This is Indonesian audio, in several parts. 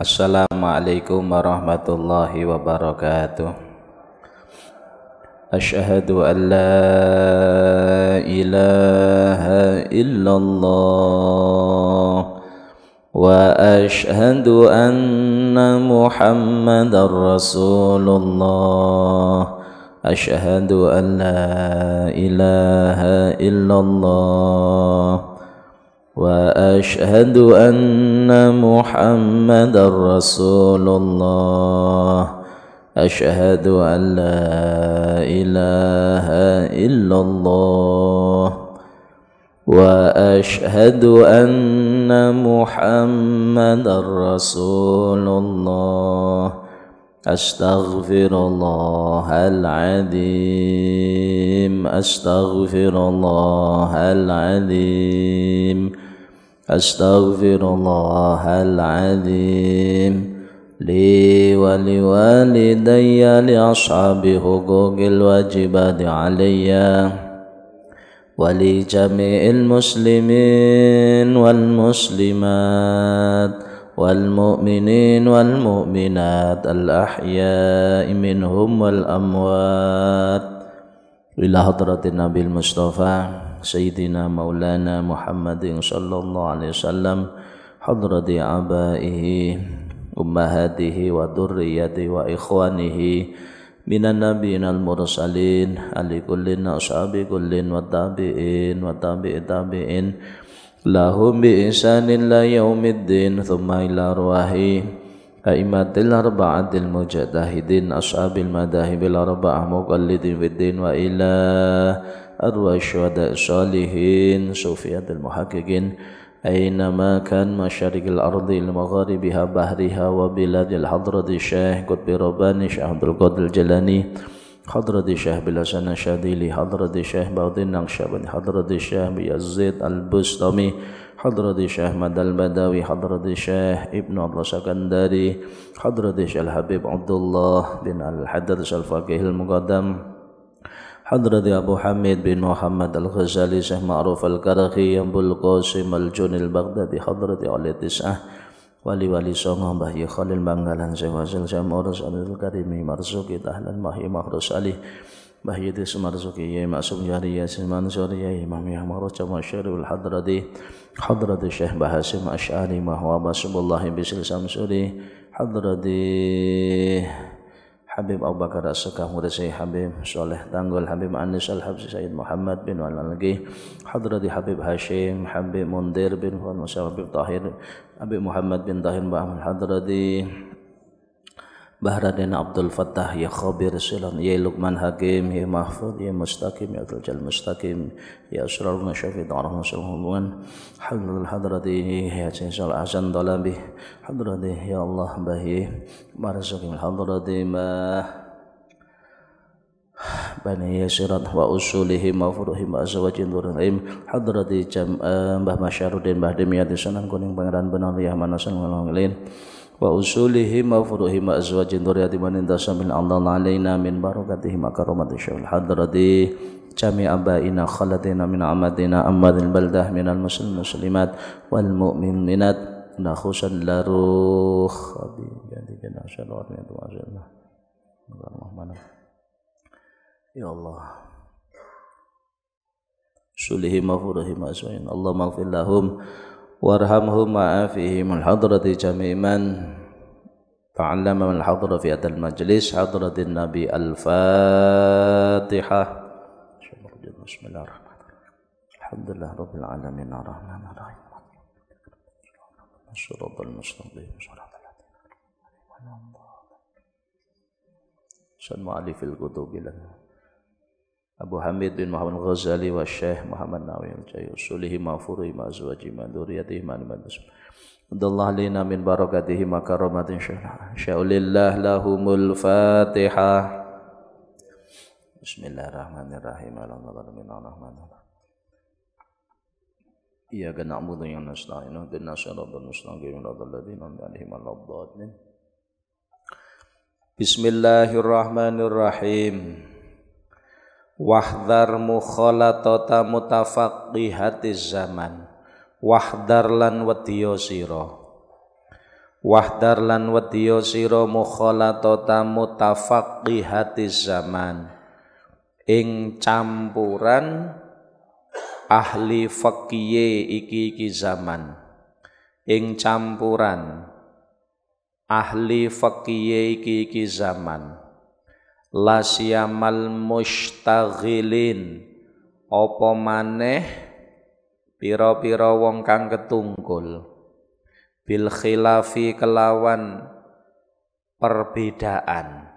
Assalamualaikum warahmatullahi wabarakatuh. Asyhadu an la ilaha illallah wa asyhadu anna Muhammadar Rasulullah. Asyhadu an la ilaha illallah wa asyhadu anna Muhammadar Rasulullah. Asyhadu an la ilaha illallah wa asyhadu anna Muhammadar Rasulullah. Astaghfirullahal azim, astaghfirullahal azim, astaghfirullahal azim. Li wa liwalidayya li ashabi huquqil wajibati alayya wa li jami'il muslimin wal muslimat wal mu'minin wal mu'minat al ahya'i minhum wal amwat ila hadratin nabil mustafa sayyidina maulana Muhammadin sallallahu alaihi wasallam hadrati abaihi ummahatihi wa dhurriyyatihi wa ikhwanihi minan nabiyyin al mursalin ali kullin ashabi kullin wa tabi'in wa tabi'i tabi'in lahum bi ihsanin la yaumiddin thumma ila arwahi a'immatil arba'atil mujtahidin ashabil madahibil arba'ah muqallidin fid din wa ila arwah syuhada salihin sufiyatil muhaqqiqin aynama kan masyariqil ardi il magharibiha bahriha wa biladil hadrati syekh qutbi rabbani syekh Abdul Qadir Jalani hadrati syekh Bilasana Syadili hadrati syekh Baudin Naqsyabandi hadrati syekh Yazid Al-Bustami hadrati syekh Madal Badawi hadrati syekh Ibnu Abdullah Sakandari hadrati syekh Habib Abdullah bin Al-Haddad Al-Faqih Al-Muqaddam hadrati Abu Hamid bin Muhammad Al-Ghazali Syekh Ma'ruf Al-Karakhi Abul Qasim Al-Juni Al-Baghdadi hadrati Ali Tis'ah wali-wali songo Mbah Ye Khalil Banggalan Syekh Wasil Syekh Ma'ruf Abdul Karimi Marzuki Tahlan Mahyi Makhrus Ali Mbah Ye Tis Marzuki Ye Ma'sum Jari Yasin Mansur Ye Imam Yah Makhrus Syarul hadrati hadrati Syekh Bahasim Asy'ari Mahwa Basullahi Bisil Samsuri hadrati Habib Abu Bakar As-Sakah Mursi Habib Soleh Tanggul Habib Anis Al-Habsi Sayyid Muhammad bin Al-Algi hadrati Habib Hashim Habib Mundir bin Musa Habib Tahir Habib Muhammad bin Tahir Bahman hadrati Bahraddin Abdul Fattah ya Khabir Silam ya Luqman Hakim ya Mahfud ya Mustaqim ya Abdul Jal Mustaqim ya Asrarul Masyafi Ta'arah Masalah Hubungan hadrati ya Sayyid Hasan Dalabi hadrati ya Allah Bahi Marzukim hadrati Bani Yasirat wa usulihim wa furuhim wa azwajin durihim hadrati Mbah Masyaruddin Mbah Dimyati Sunan Kuning Pangeran Benar Riyah Manasan Walangilin wa usulihim wa furuhim wa azwajin duriyati man intasamin Allah alaina min barakatihim akaramati syawal hadrati jami abaina khalatina min amadina amadil baldah minal muslimat wal mu'minat nakhusan laruh jadi jannah syarwatnya itu masyaallah ya Allah usulihim wa furuhim wa azwajin Allah maghfir lahum warhamhum ma'afihim al-hadrati jami'man ta'allama al-hadra fi atal majlis hadratin nabi al-fatihah bismillahirrahmanirrahim alhamdulillah rabbil alamin arrahmanir rahim as-siratal mustaqim siratal ladzina sun mu'allifil kutubil Abu Hamid bin Muhammad Ghazali wa Syekh Muhammad Nawawi al-Jayy usulihi ma'furi ma'azwaji ma'duriyatihi ma'nimadus Adallah lina min barakatihi makaramatin sya'ulillah lahumul fatihah Bismillahirrahmanirrahim Iyyaka na'budu wa nasta'in ihdinas siratal mustaqim siratal ladzina an'amta 'alaihim ghairil Bismillahirrahmanirrahim Wahdar mukhalatata mutafaqihatiz zaman wahdar lan wadiya sira Wahdar lan wedya sira mukhalatata mutafaqihatiz zaman ing campuran ahli fikih iki zaman, ing campuran ahli fikih iki zaman, la siyamal mustaghilin apa maneh pira-pira wong kang ketungkul bil khilafi kelawan perbedaan,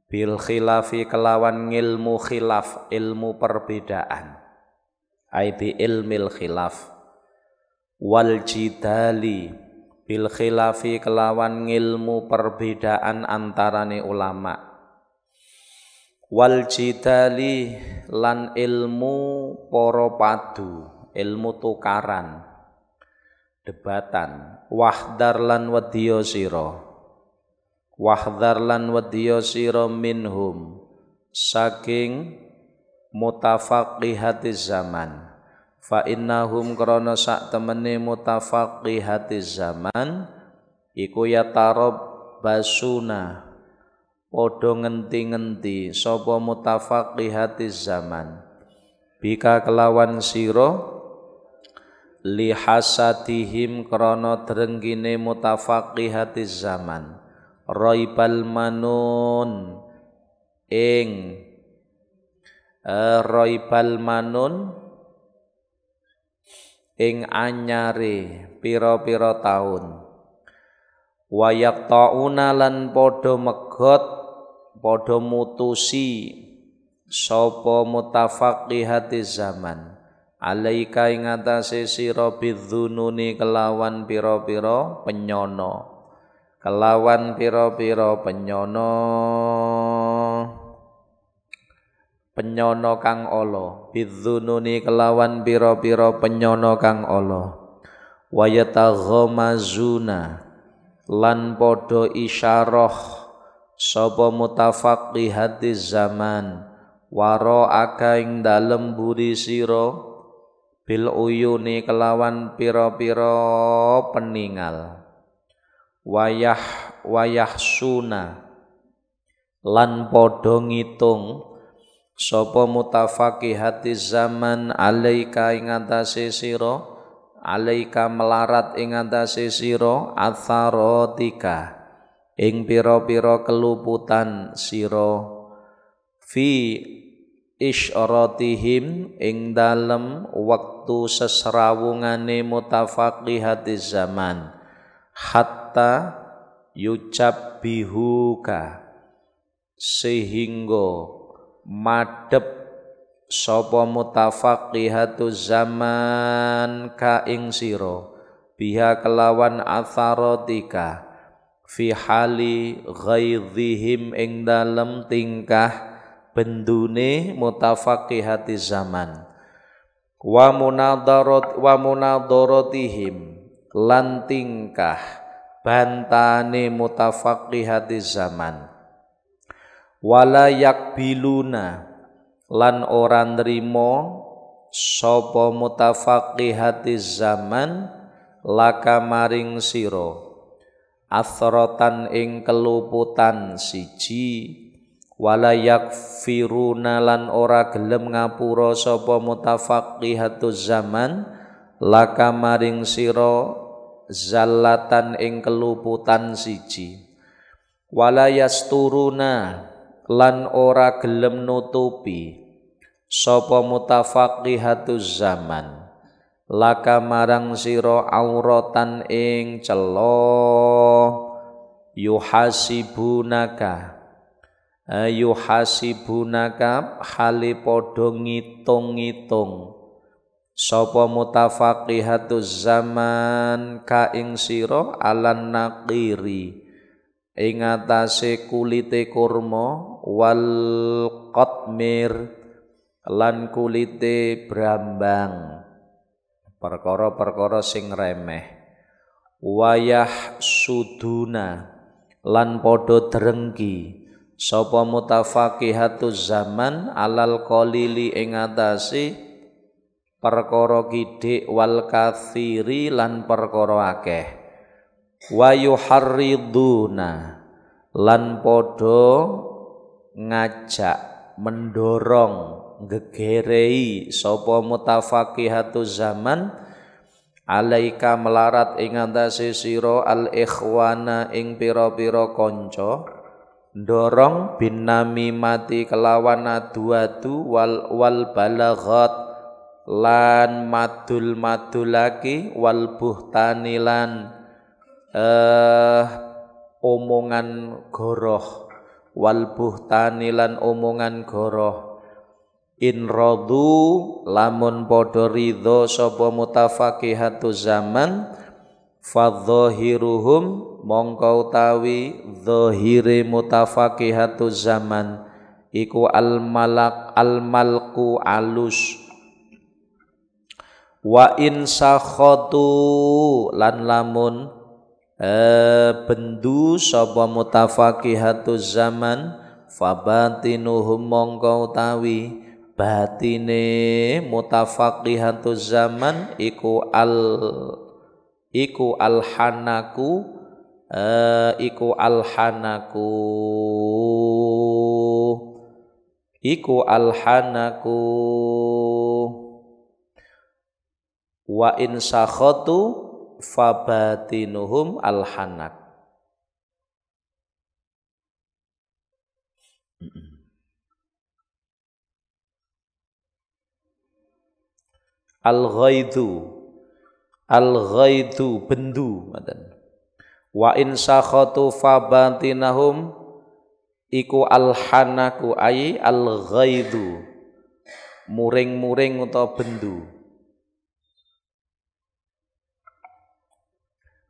bil khilafi kelawan ilmu khilaf, ilmu perbedaan, ai bi ilmil khilaf, wal jidali bil khilafi kelawan ilmu perbedaan antarane ulama, wal jidali lan ilmu para padu, ilmu tukaran, debatan. Wahdar lan wedya sira, wahdar lan wedya sira minhum saking mutafaqihatiz zaman, fa innahum krana sak temene mutafaqihatiz zaman iku basuna padha ngenti-ngenti sapa mutafaqihatiz zaman bika kelawan sira lihasadihim krana drenggine mutafaqihatiz zaman raibal manun ing raibal manun ing anyare pira-pira taun, wayak tauna lan padha megot padha mutusi sapa mutafaqihatiz zaman alaika ing atase sira bidzununi kelawan pira-pira penyono, kelawan pira-pira penyono, penyono kang ala, bidzununi kelawan pira-pira penyono kang ala, wayataghamazuna lan padha isyarah sapa mutafaqihatiz zaman wara aka ing dalem buri sira bil uyuni kelawan pira-pira peningal, wayah suna lan padha ngitung sapa mutafaqihatiz zaman alaika ing atase sira, alaika melarat ing atase sira atharatika ing pira-pira keluputan sira fi isyaratihim ing dalem waktu sesrawungane mutafaqihatiz zaman hatta yucabbihuka sehingga madhep sapa mutafaqihatuz zaman ka ing sira biha kelawan atharatika fi hali ghaidhihim ing dalem tingkah bendune mutafaqihatiz zaman wa munadaratihim lan tingkah bantane mutafaqihatiz zaman wala yakbiluna lan ora nrimo sapa mutafaqihatiz zaman laka maring sira athratan ing keluputan siji wala yakfiruna lan ora gelem ngapura sapa mutafaqihatuz zaman laka maring sira zallatan ing keluputan siji wala yasturuna lan ora gelem nutupi sapa mutafaqihatuz zaman laka marang sira auratan ing cela yuhasibunaka hali padha ngitung-ngitung sapa mutafaqihatuz zaman ka ing sira alan naqiri ing atase kulite kurma wal qatmir lan kulite brambang perkara-perkara sing remeh wayah suduna lan padha drengki sapa mutafaqihatuz zaman alal qalili ing atase perkara kidik wal katsiri lan perkara akeh wa yuharriduna lan podo ngajak mendorong gegerei sapa mutafaqihatu zaman alaika melarat ing antase sira al ikhwana ing pira-pira kanca ndorong bin namimati kelawan adu-adu wal balaghat lan madul-madulaki wal buhtani lan omongan goroh wal buhtani lan omongan goroh in radu lamun padha ridho sapa mutafaqihatu zaman fadzahiruhum mongko utawi zahire mutafaqihatu zaman iku al malku alus wa in sakhatu lan lamun bendu sapa mutafaqihatu zaman fabatinuhum mongko utawi batine mutafaqihatu zaman iku alhanaku wa in sakhatu fabatinuhum alhanak. Al-ghaidhu bendu wa in sakhatu fabatinahum iku alhanaku ai al-ghaidhu muring-muring utawa bendu.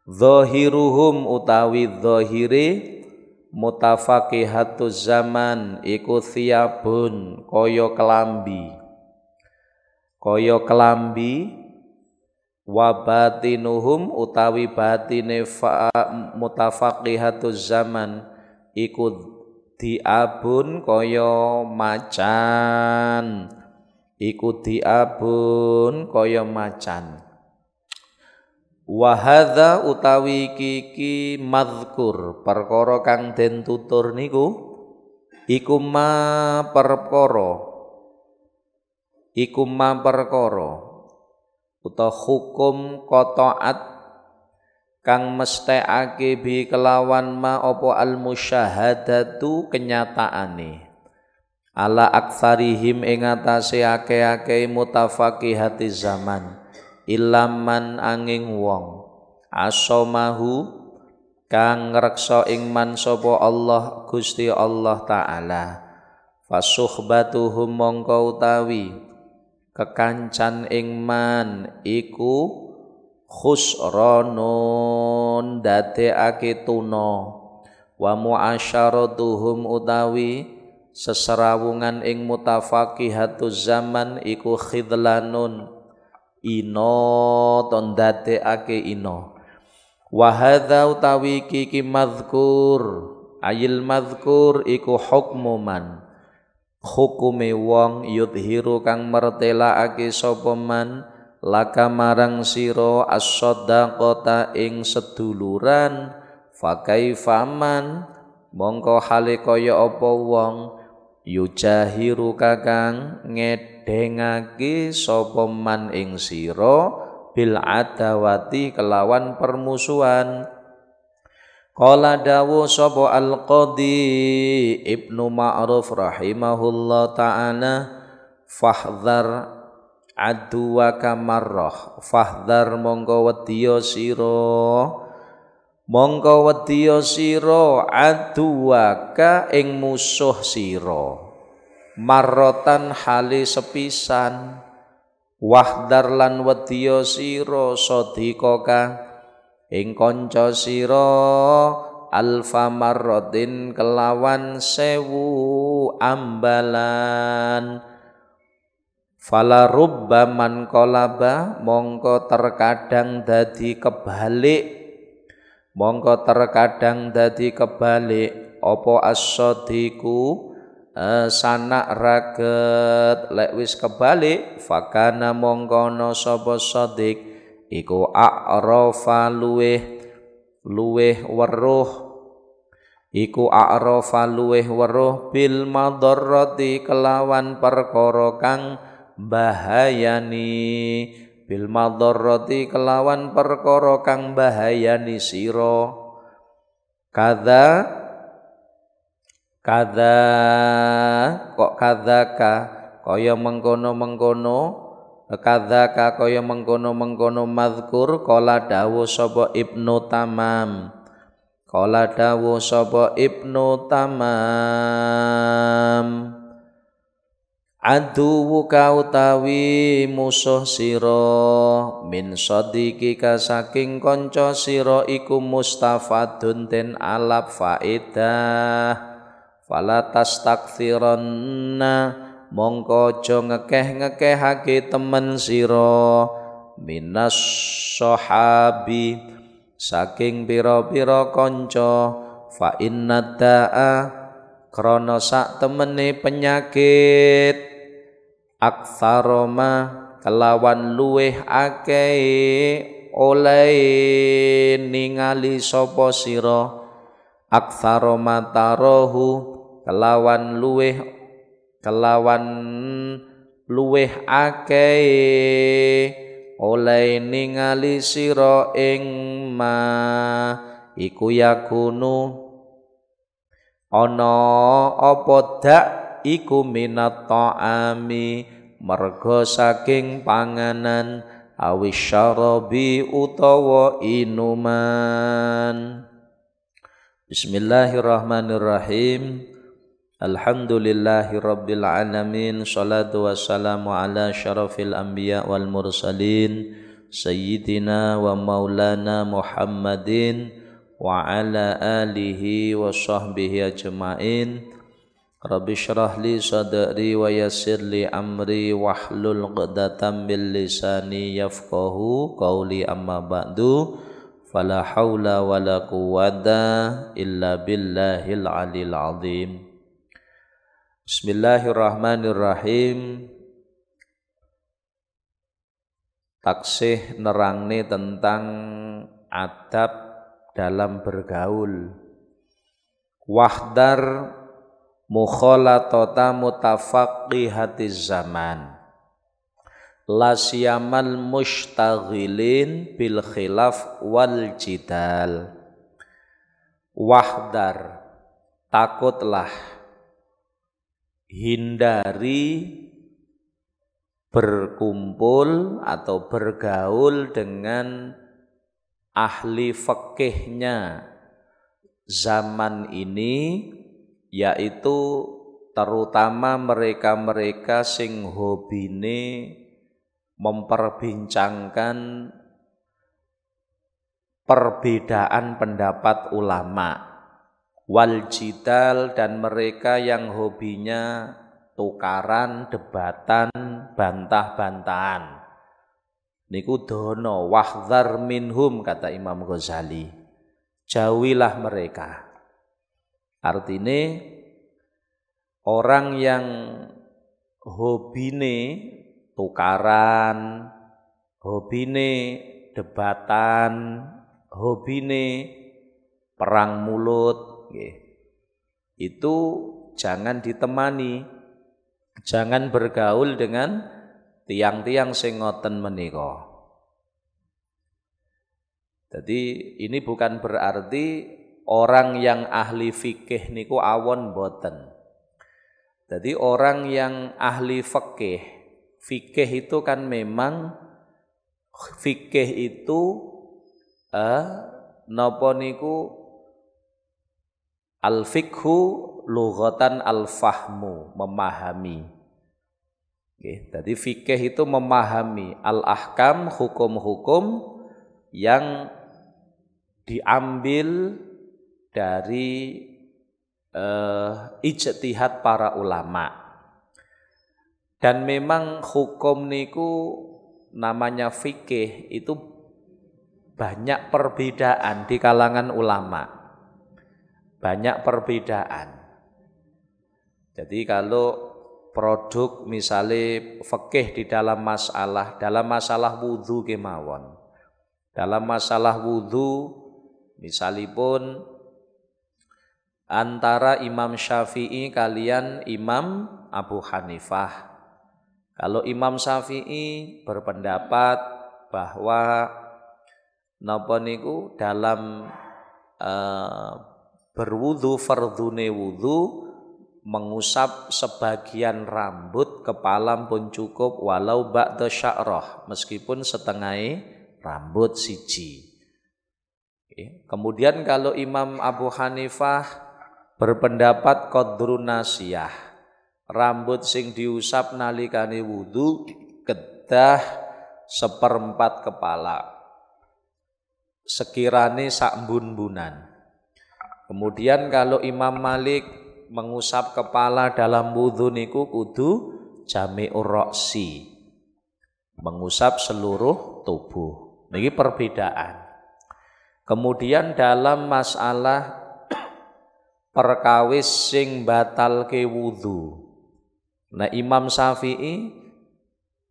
Zahiruhum utawi zahire mutafaqihatu zaman iku thiyabun kaya kelambi wa batinuhum utawi batine mutafaqihatu zaman iku diabun kaya macan wa hadza utawi iki mazkur perkara kang den tutur niku iku ma perkara utawa hukum qataat kang mesthekake bi kelawan ma apa al musyahadatu kenyataane ala aktsarihim ing atase akeh-akeh mutafaqihati zaman ilaman angin wong asomahu kang ngreksa ing man sapa Allah Gusti Allah taala fasuhbatuhum mongko utawi kekancan ing man iku khusranun dadekake tuna wa muasyaratuhum utawi seserawungan ing mutafaqihatu zaman iku khidlanun ino tondadekake ino wa hadza utawi iki mazkur ayil mazkur iku hukmu man hukume wong yudhiru kang mertelaake sapa man laka marang sira as-shadaqata ing seduluran fa kaifaman mongko hale kaya apa wong yujahiru kakang ngedengake sapa man ing sira bil adawati kelawan permusuhan. Qala dawu sapa al-Qadhi Ibnu Ma'ruf rahimahullah ta'ala fahdhar aduwaka marrah fahdhar mongko wedya sira aduwaka ing musuh sira marrotan hale sepisan wahdar lan wedya sira sadhiqaka ing kanca sira alfa marratin kelawan 1000 ambalan fala rubbaman qalaba mongko terkadang dadi kebalik apa as-sadiqu sanak raget lek wis kebalik fakana mongko ana sapa sadiq iku a'rafa luweh weruh iku a'rafa luweh weruh bil madarrati kelawan perkara kang bahayani bil madarrati kelawan perkara kang bahayani sira kada kok kadzaka kaya mengkono-mengkono kadzaka kaya mengkono-mengkono mazkur kala dawuh sapa Ibnu Tamam kala dawuh sapa Ibnu Tamam aduwu kautawi musuh sira min sadiqika saking kanca sira iku mustafadun den alap faedah fala tastakthiranna mongko aja ngekeh-ngekehake temen sira minas sahabi saking pira-pira kanca fa inna da'a krana sak temene penyakit aktsaroma kelawan luweh akeh oleh ningali sapa sira aktsaroma tarahu kelawan luweh akeh oleh ningali sira ing ma iku yakunu ana apa dak iku minat ta'ami merga saking panganan awis syarabi utawa inuman. Bismillahirrahmanirrahim. Alhamdulillahi rabbil alamin. Salatu wassalamu ala syarafil anbiya wal mursalin sayyidina wa maulana Muhammadin wa ala alihi wa sahbihi ajma'in. Rabbi syrah li sadri wa yassir li amri wahlul 'uqdatam min lisani yafqahu qawli amma ba'du. Fala haula wala quwwata illa billahil alil azim. Bismillahirrahmanirrahim. Taksih nerangne tentang adab dalam bergaul. Wahdar mukhalatata mutafaqihatiz zaman. La siyamal mushtaghilin bil khilaf wal jidal. Wahdar, takutlah, hindari berkumpul atau bergaul dengan ahli fikihnya zaman ini, yaitu terutama mereka-mereka sing hobine memperbincangkan perbedaan pendapat ulama wal jidal, dan mereka yang hobinya tukaran, debatan, bantah-bantahan. Niku dono wahdhar minhum, kata Imam Ghazali. Jauhilah mereka. Artinya orang yang hobine tukaran, hobine debatan, hobine perang mulut, itu jangan ditemani, jangan bergaul dengan tiang-tiang sing ngoten menika. Jadi ini bukan berarti orang yang ahli fikih niku awon boten. Jadi orang yang ahli fikih itu kan memang fikih itu napa niku al-fikhu lughatan al-fahmu, memahami. Jadi fikih itu memahami al-ahkam, hukum-hukum yang diambil dari ijtihad para ulama. Dan memang hukum niku namanya fikih itu banyak perbedaan di kalangan ulama. Banyak perbedaan. Jadi kalau produk misalnya fikih di dalam masalah wudhu kemawon. Dalam masalah wudhu Misalipun antara Imam Syafi'i kalian Imam Abu Hanifah. Kalau Imam Syafi'i berpendapat bahwa napa niku dalam berwudu fardhune wudu mengusap sebagian rambut kepala pun cukup walau ba'da sya'rah, meskipun setengah rambut siji. Kemudian kalau Imam Abu Hanifah berpendapat qadrun nasiyah, rambut sing diusap nalikane wudu kedah 1/4 kepala, sekirane sak bun-bunan. Kemudian kalau Imam Malik mengusap kepala dalam wudu niku kudu jami'ur ra'si, mengusap seluruh tubuh. Niki perbedaan. Kemudian dalam masalah perkawis sing batalke wudu. Nah, Imam Syafi'i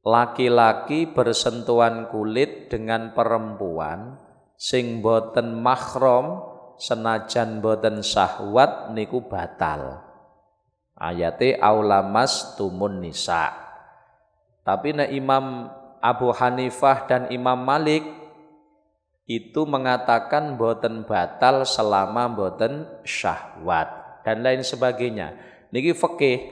laki-laki bersentuhan kulit dengan perempuan sing boten mahram senajan boten syahwat niku batal. Ayate aulamas tumun nisa. Tapi nek Imam Abu Hanifah dan Imam Malik itu mengatakan boten batal selama boten syahwat dan lain sebagainya. Niki fikih,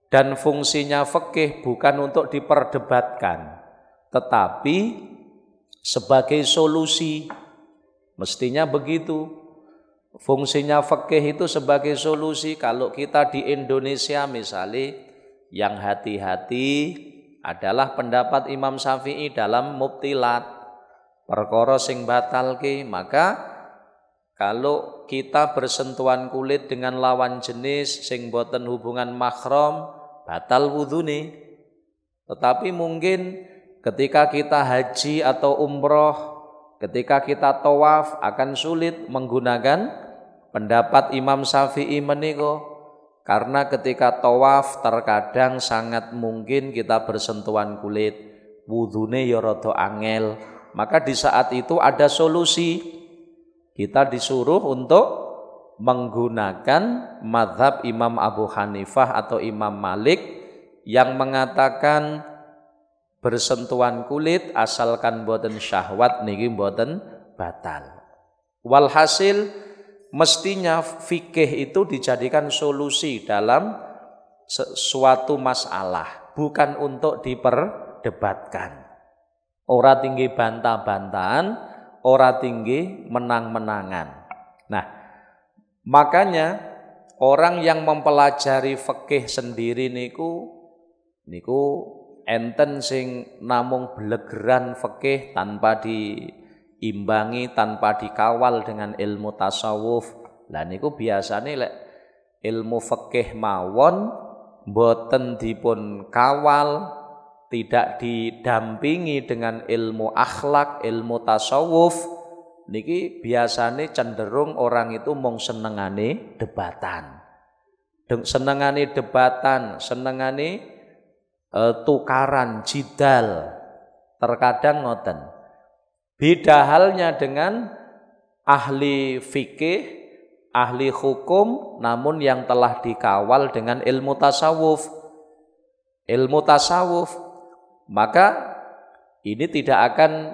dan fungsinya fikih bukan untuk diperdebatkan, tetapi sebagai solusi. Mestinya begitu. Fungsinya fikih itu sebagai solusi. Kalau kita di Indonesia misalnya, yang hati-hati adalah pendapat Imam Syafi'i dalam mubtilat, perkara sing batalke. Maka kalau kita bersentuhan kulit dengan lawan jenis sing boten hubungan mahram, batal wudune. Tetapi mungkin ketika kita haji atau umroh, ketika kita tawaf akan sulit menggunakan pendapat Imam Syafi'i menika, karena ketika tawaf terkadang sangat mungkin kita bersentuhan kulit, wudune ya rada angel. Maka di saat itu ada solusi. Kita disuruh untuk menggunakan mazhab Imam Abu Hanifah atau Imam Malik yang mengatakan bersentuhan kulit asalkan boten syahwat niki boten batal. Walhasil mestinya fikih itu dijadikan solusi dalam suatu masalah, bukan untuk diperdebatkan. Ora tinggi bantah-bantahan, ora tinggi menang-menangan. Nah, makanya orang yang mempelajari fikih sendiri niku enten sing namung belegeran fikih tanpa diimbangi, tanpa dikawal dengan ilmu tasawuf. Lah niku biasane lek ilmu fikih mawon boten dipun kawal, tidak didampingi dengan ilmu akhlak, ilmu tasawuf, niki biasane cenderung orang itu mung senengane debatan. Senengane debatan, senengane tukaran, jidal, terkadang ngoten. Beda halnya dengan ahli fikih, ahli hukum, namun yang telah dikawal dengan ilmu tasawuf. Ilmu tasawuf, maka ini tidak akan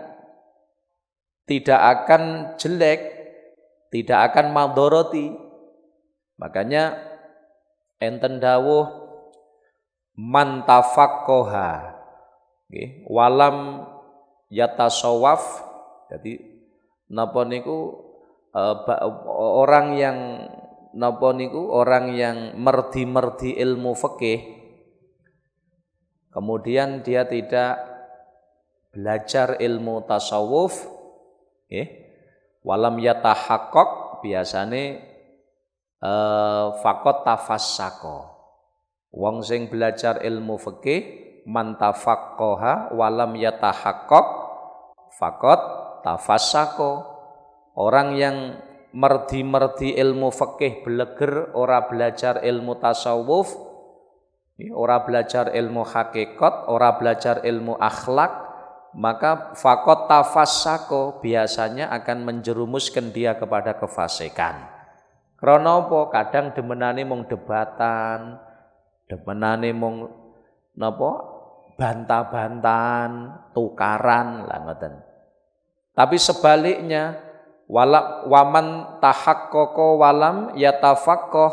jelek, tidak akan madharati. Makanya enten dawuh man tafaqqaha walam yatasawwaf. Jadi napa niku orang yang napa niku orang yang merdi-merdi ilmu fikih, kemudian dia tidak belajar ilmu tasawuf, walam yatahaqqaq, biasane faqat tafassaqo. Wong sing belajar ilmu fikih man tafaqqaha walam yatahaqqaq faqat tafassaqo. Orang yang merdi-merdi ilmu fikih beleger, ora belajar ilmu tasawuf, ora belajar ilmu hakikat, ora belajar ilmu akhlak, maka fakot tafassako biasanya akan menjerumuskan dia kepada kefasikan. Krana apa? Kadang demenane mung debatan, demenane mung napa? Bantah-bantahan, tukaran lah ngoten. Tapi sebaliknya waman tahaqqaqa walam yatafaqqah,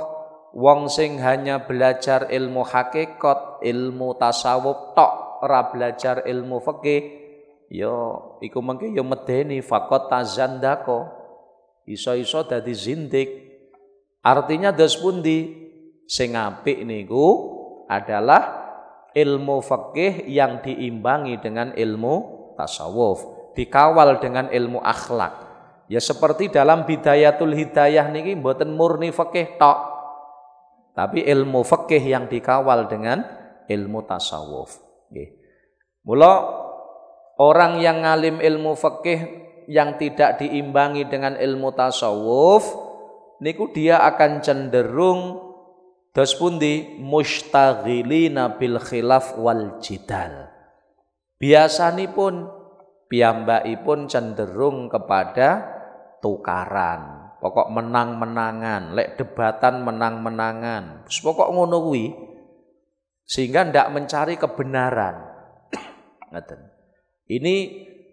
wong sing hanya belajar ilmu hakikat, ilmu tasawuf tok, ora belajar ilmu fikih, yo iku mengke yo medeni faqat tazandako, iso-iso dadi zindik. Artinya dos pundi? Sing apik niku adalah ilmu fikih yang diimbangi dengan ilmu tasawuf, dikawal dengan ilmu akhlak. Ya seperti dalam Bidayatul Hidayah niki mboten murni fikih tok, tapi ilmu fikih yang dikawal dengan ilmu tasawuf. Nggih. Mula orang yang ngalim ilmu fikih yang tidak diimbangi dengan ilmu tasawuf niku dia akan cenderung dos pundi mustaghilina bil khilaf wal jidal. Biasanipun piyambakipun cenderung kepada tukaran, pokok menang-menangan, lek debatan menang-menangan. Pokok ngono kuwi sehingga ndak mencari kebenaran. Ngoten. Ini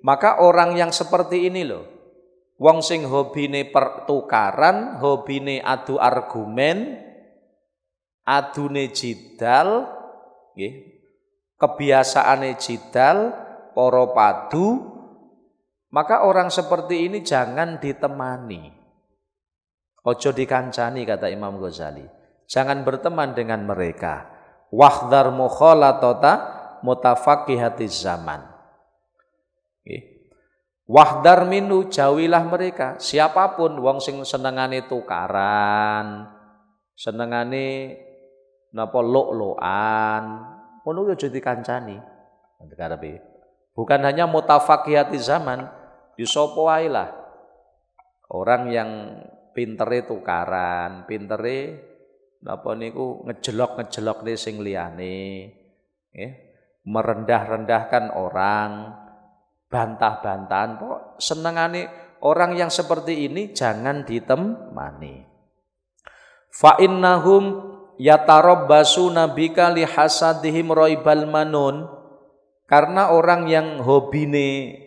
maka orang yang seperti ini loh, wong sing hobine pertukaran, hobine adu argumen, adune jidal, nggih, kebiasaane jidal, para padu, maka orang seperti ini jangan ditemani. Ojo dikancani kata Imam Ghazali. Jangan berteman dengan mereka. Wahdhar mukhalatata mutafaqihatiz zaman. Wahdar minu, jauhilah mereka. Siapapun wong sing senengane tukaran, senengane napa lok-lokan, ngono yo aja dikancani. Bukan hanya mutafaqihati zaman, yo sapa wae lah. Orang yang pintere tukaran, pintere napa niku ngejelok-ngejelokne sing liyane, nggih, merendah-rendahkan orang, bantah-bantahan, kok senengane orang yang seperti ini jangan ditemani. Fa innahum yatarabbasuna bika li hasadihim raibal manun, karena orang yang hobine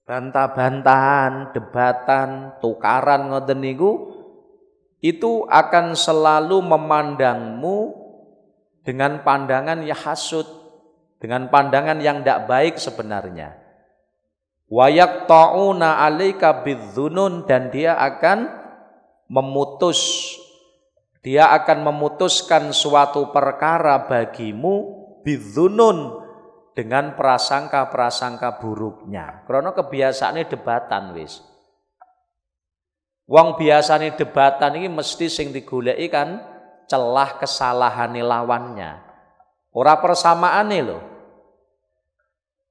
bantah-bantahan, debatan, tukaran ngoten niku itu akan selalu memandangmu dengan pandangan yang hasud, dengan pandangan yang tidak baik sebenarnya. Wa yaqta'una 'alaika bidzunun, dan dia akan memutuskan suatu perkara bagimu bidzunun, dengan prasangka-prasangka buruknya. Karena kebiasaane debatan wis. Wong biasane debatan ini mesti sing digoleki kan celah kesalahane lawannya. Ora persamaane lho.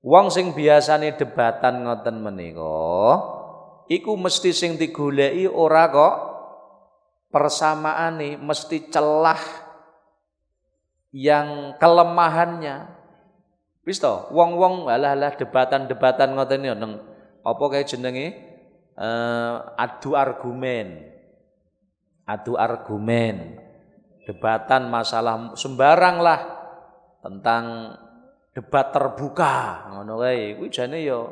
Wong sing biasane debatan ngoten menika iku mesti sing digoleki ora kok persamaane, mesti celah yang kelemahannya. Wis to, wong-wong alah debatan-debatan ngoten niku nang apa kae jenenge adu argumen. Debatan masalah sembarang lah, tentang debat terbuka ngono kae. Kuwi jane ya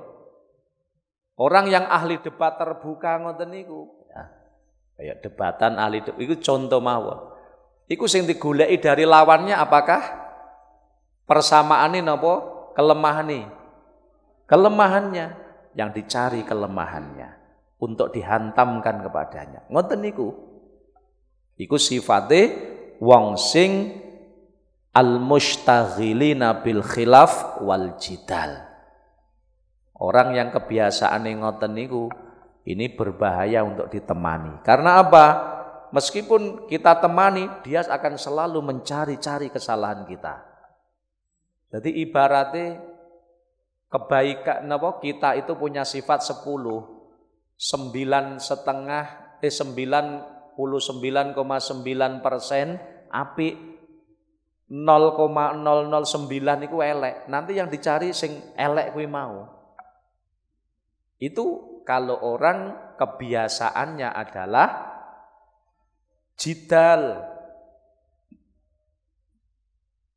orang yang ahli debat terbuka ngoten niku. Ya, kayak debatan ahli iku contoh mawon. Iku sing digoleki dari lawannya apakah persamaane napa kelemahane? Kelemahannya, yang dicari kelemahannya untuk dihantamkan kepadanya. Ngoten niku. Iku sifate wong sing al-mustaghilina bil khilaf wal jidal. Orang yang kebiasaane ngoten niku ini berbahaya untuk ditemani. Karena apa? Meskipun kita temani, dia akan selalu mencari-cari kesalahan kita. Jadi ibaratnya kebaikan napa kita itu punya sifat 99,9% apik, 0,009 itu elek. Nanti yang dicari sing elek kuwi mau. Itu kalau orang kebiasaannya adalah jidal,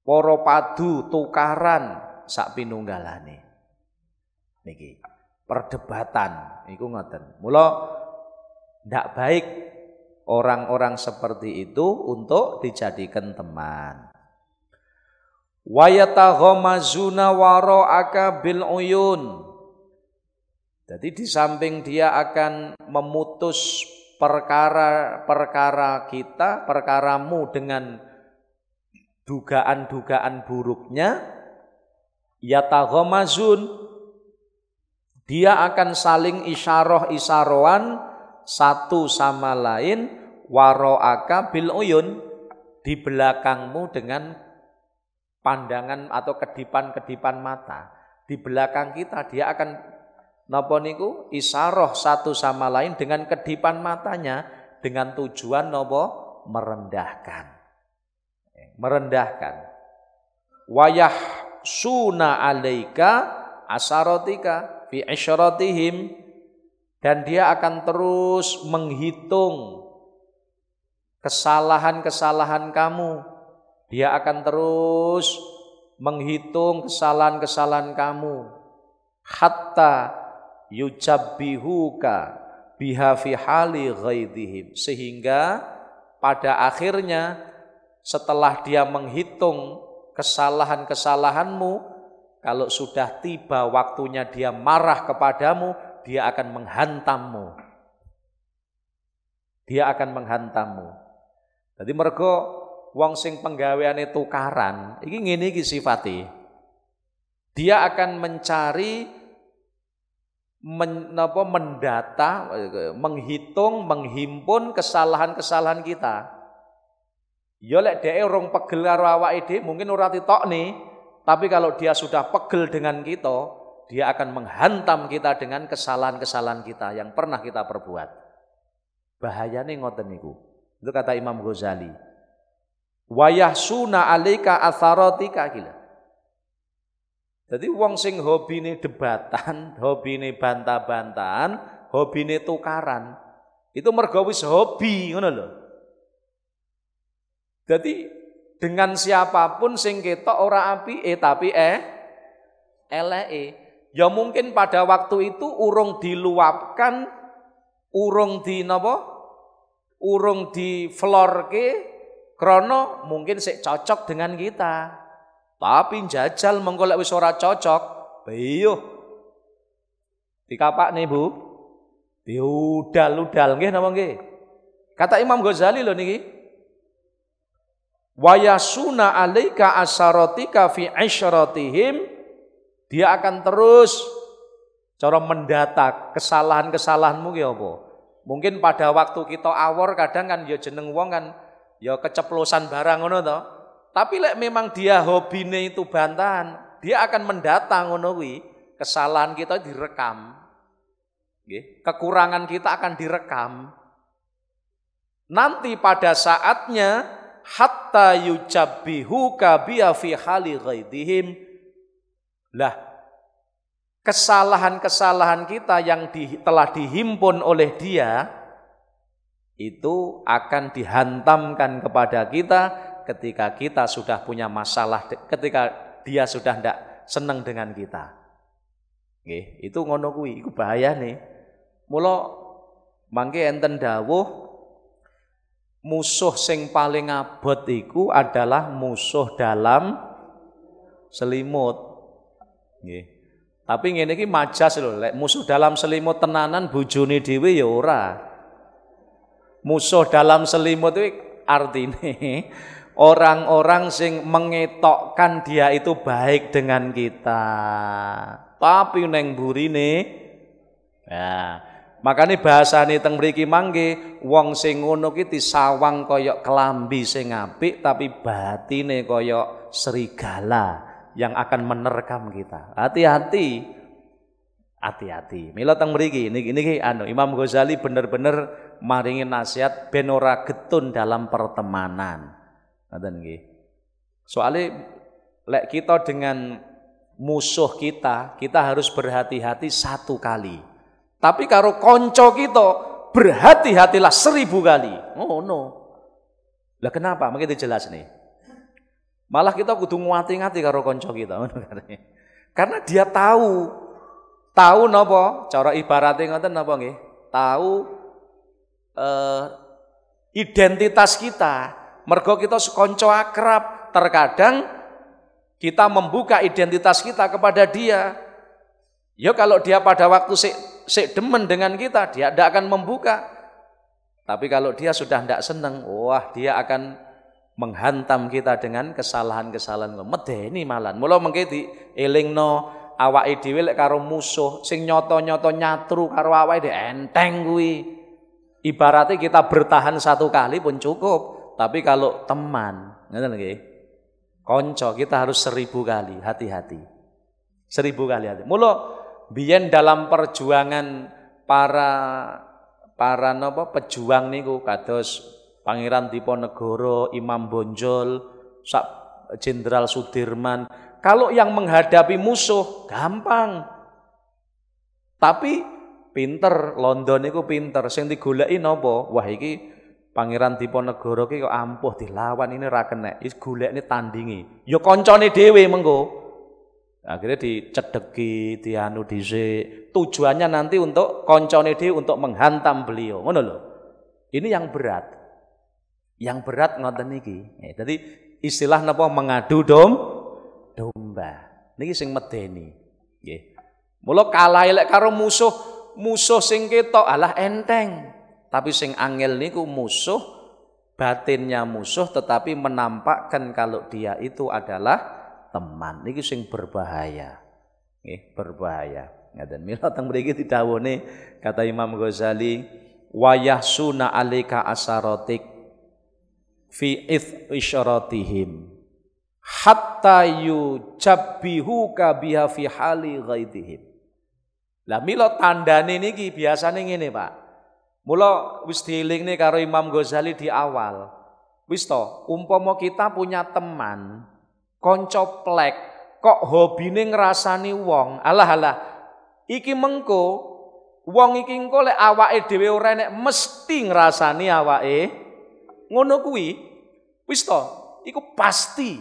para padu, tukaran sak pinunggalane. Niki perdebatan iku ngoten. Mula ndak baik orang-orang seperti itu untuk dijadikan teman. Wa yataghamazuna wara'aka bil uyun. Jadi di samping dia akan memutus perkara-perkara kita, perkaramu dengan dugaan-dugaan buruknya, yataghamazun, dia akan saling isyarah-isyaroan satu sama lain, wara'aka bil uyun, di belakangmu dengan pandangan atau kedipan-kedipan mata. Di belakang kita dia akan napa niku isyarah satu sama lain dengan kedipan matanya dengan tujuan napa merendahkan. Merendahkan. Wayah suna alaika asaratika fi isyaratihim, dan dia akan terus menghitung kesalahan-kesalahan kamu. Dia akan terus menghitung kesalahan-kesalahan kamu. Hatta yujabbihuka biha fi hali ghaidihim, sehingga pada akhirnya setelah dia menghitung kesalahan-kesalahanmu, kalau sudah tiba waktunya dia marah kepadamu, dia akan menghantammu. Dia akan menghantammu. Jadi mergo wong sing penggaweane tukaran, iki ngene iki sifate. Dia akan mencari mendata, menghitung, menghimpun kesalahan-kesalahan kita. Ya lek dhek urung pegel karo awake dhewe mungkin ora ditokne, tapi kalau dia sudah pegel dengan kita, dia akan menghantam kita dengan kesalahan-kesalahan kita yang pernah kita perbuat. Bahayane ngoten niku. Itu kata Imam Ghazali. Wa yahsuna 'alaika atharatika gila. Jadi wong sing hobine debatan, hobine bantah-bantahan, hobine tukaran, itu mergo wis hobi ngono lho. Jadi dengan siapapun sing ketok ora apike tapi eleke. Ya mungkin pada waktu itu urung diluapkan, urung di napa? Urung di florke krana mungkin sik cocok dengan kita. Tapi jajal mengko lek wis ora cocok, bayuh. Dikapakne, Bu. Diudal-udal nggih napa nggih? Kata Imam Ghazali lho niki. Wa yasuna 'alaika asaratika fi 'ishratihim, dia akan terus cara mendata kesalahan-kesalahanmu ki apa. Mungkin pada waktu kita awor kadang kan ya jeneng wong kan ya keceplosan barang ngono to. Tapi lek memang dia hobine itu bantahan, dia akan mendata ngono kuwi, kesalahan kita direkam. Nggih, kekurangan kita akan direkam. Nanti pada saatnya hatta yujabbihuka biya fi hali ghaidihim. Lah, kesalahan-kesalahan kita yang telah dihimpun oleh dia itu akan dihantamkan kepada kita ketika kita sudah punya masalah, ketika dia sudah tidak senang dengan kita. Nggih, itu ngono kuwi, iku bahayane. Mula mangke enten dawuh musuh sing paling abot iku adalah musuh dalam selimut. Nggih. Tapi ngene iki majas lho, lek musuh dalam selimut tenanan bojone dhewe ya ora. Musuh dalam selimut itu artine orang-orang sing mengetokkan dia itu baik dengan kita, tapi neng burine, ya, makanya bahasane teng mriki mangke wong sing ngono ki disawang kaya kelambi sing apik, tapi batine kaya serigala yang akan menerkam kita. Hati-hati, hati-hati. Mila teng mriki niki Imam Ghazali bener-bener maringi nasihat ben ora getun dalam pertemanan. Ngoten nggih. Soale lek kita dengan musuh kita harus berhati-hati satu kali. Tapi karo konco kita berhati-hatilah 1000 kali. Oh no. Lah kenapa? Mungkin jelas nih. Malah kita kudu ngati-ngati karo konco kita. Karena dia tahu napa? Cara ibaratnya ngoten napa nggih? Tahu identitas kita. Mergo kita konco akrab, terkadang kita membuka identitas kita kepada dia. Ya kalau dia pada waktu sik demen dengan kita, dia tidak akan membuka. Tapi kalau dia sudah tidak senang, wah dia akan menghantam kita dengan kesalahan-kesalahan. Medeni malan. Mula mengke dielingno awake dhewe lek karo musuh sing nyoto-nyoto nyatru karo awake dhewe enteng kuwi. Ibaratnya kita bertahan 1 kali pun cukup. Tapi kalau teman, ngoten nggih. Konco kita harus 1000 kali, hati-hati. 1000 kali hati. Mula biyen dalam perjuangan para napa pejuang niku kados Pangeran Diponegoro, Imam Bonjol, Jenderal Sudirman. Kalau yang menghadapi musuh gampang. Tapi pinter, London niku pinter. Sing digoleki napa? Wah iki Pangeran Diponegoro ki kok ampuh dilawan ini ra kenek. Wis golekne tandingi. Ya kancane dhewe mengko. Akhirnya dicedeki, dianu dhisik. Tujuannya nanti untuk kancane dhewe untuk menghantam beliau. Ngono lho. Ini yang berat. Yang berat ngoten iki. Jadi istilah napa mengadu domba. Niki sing medeni. Nggih. Mula kalah lek karo musuh sing ketok alah enteng. Tapi sing angel niku musuh, batinnya musuh tetapi menampakkan kalau dia itu adalah teman. Niki sing berbahaya. Nggih, berbahaya. Ngaten mila teng mriki didhawuhne kata Imam Ghazali, wa yahsuna alika asaratik fi isyaratihim hatta yujabbihuka biha fi hali ghaidihim. Lah mila tandane niki biasane ngene, Pak. Mula wis dielingne karo Imam Ghazali di awal. Wis to, umpama kita punya teman kanca plek kok hobine ngrasani wong. Alah iki mengko wong iki engko lek awake dhewe ora enek mesti ngrasani awake. Ngono kuwi wis to, iku pasti.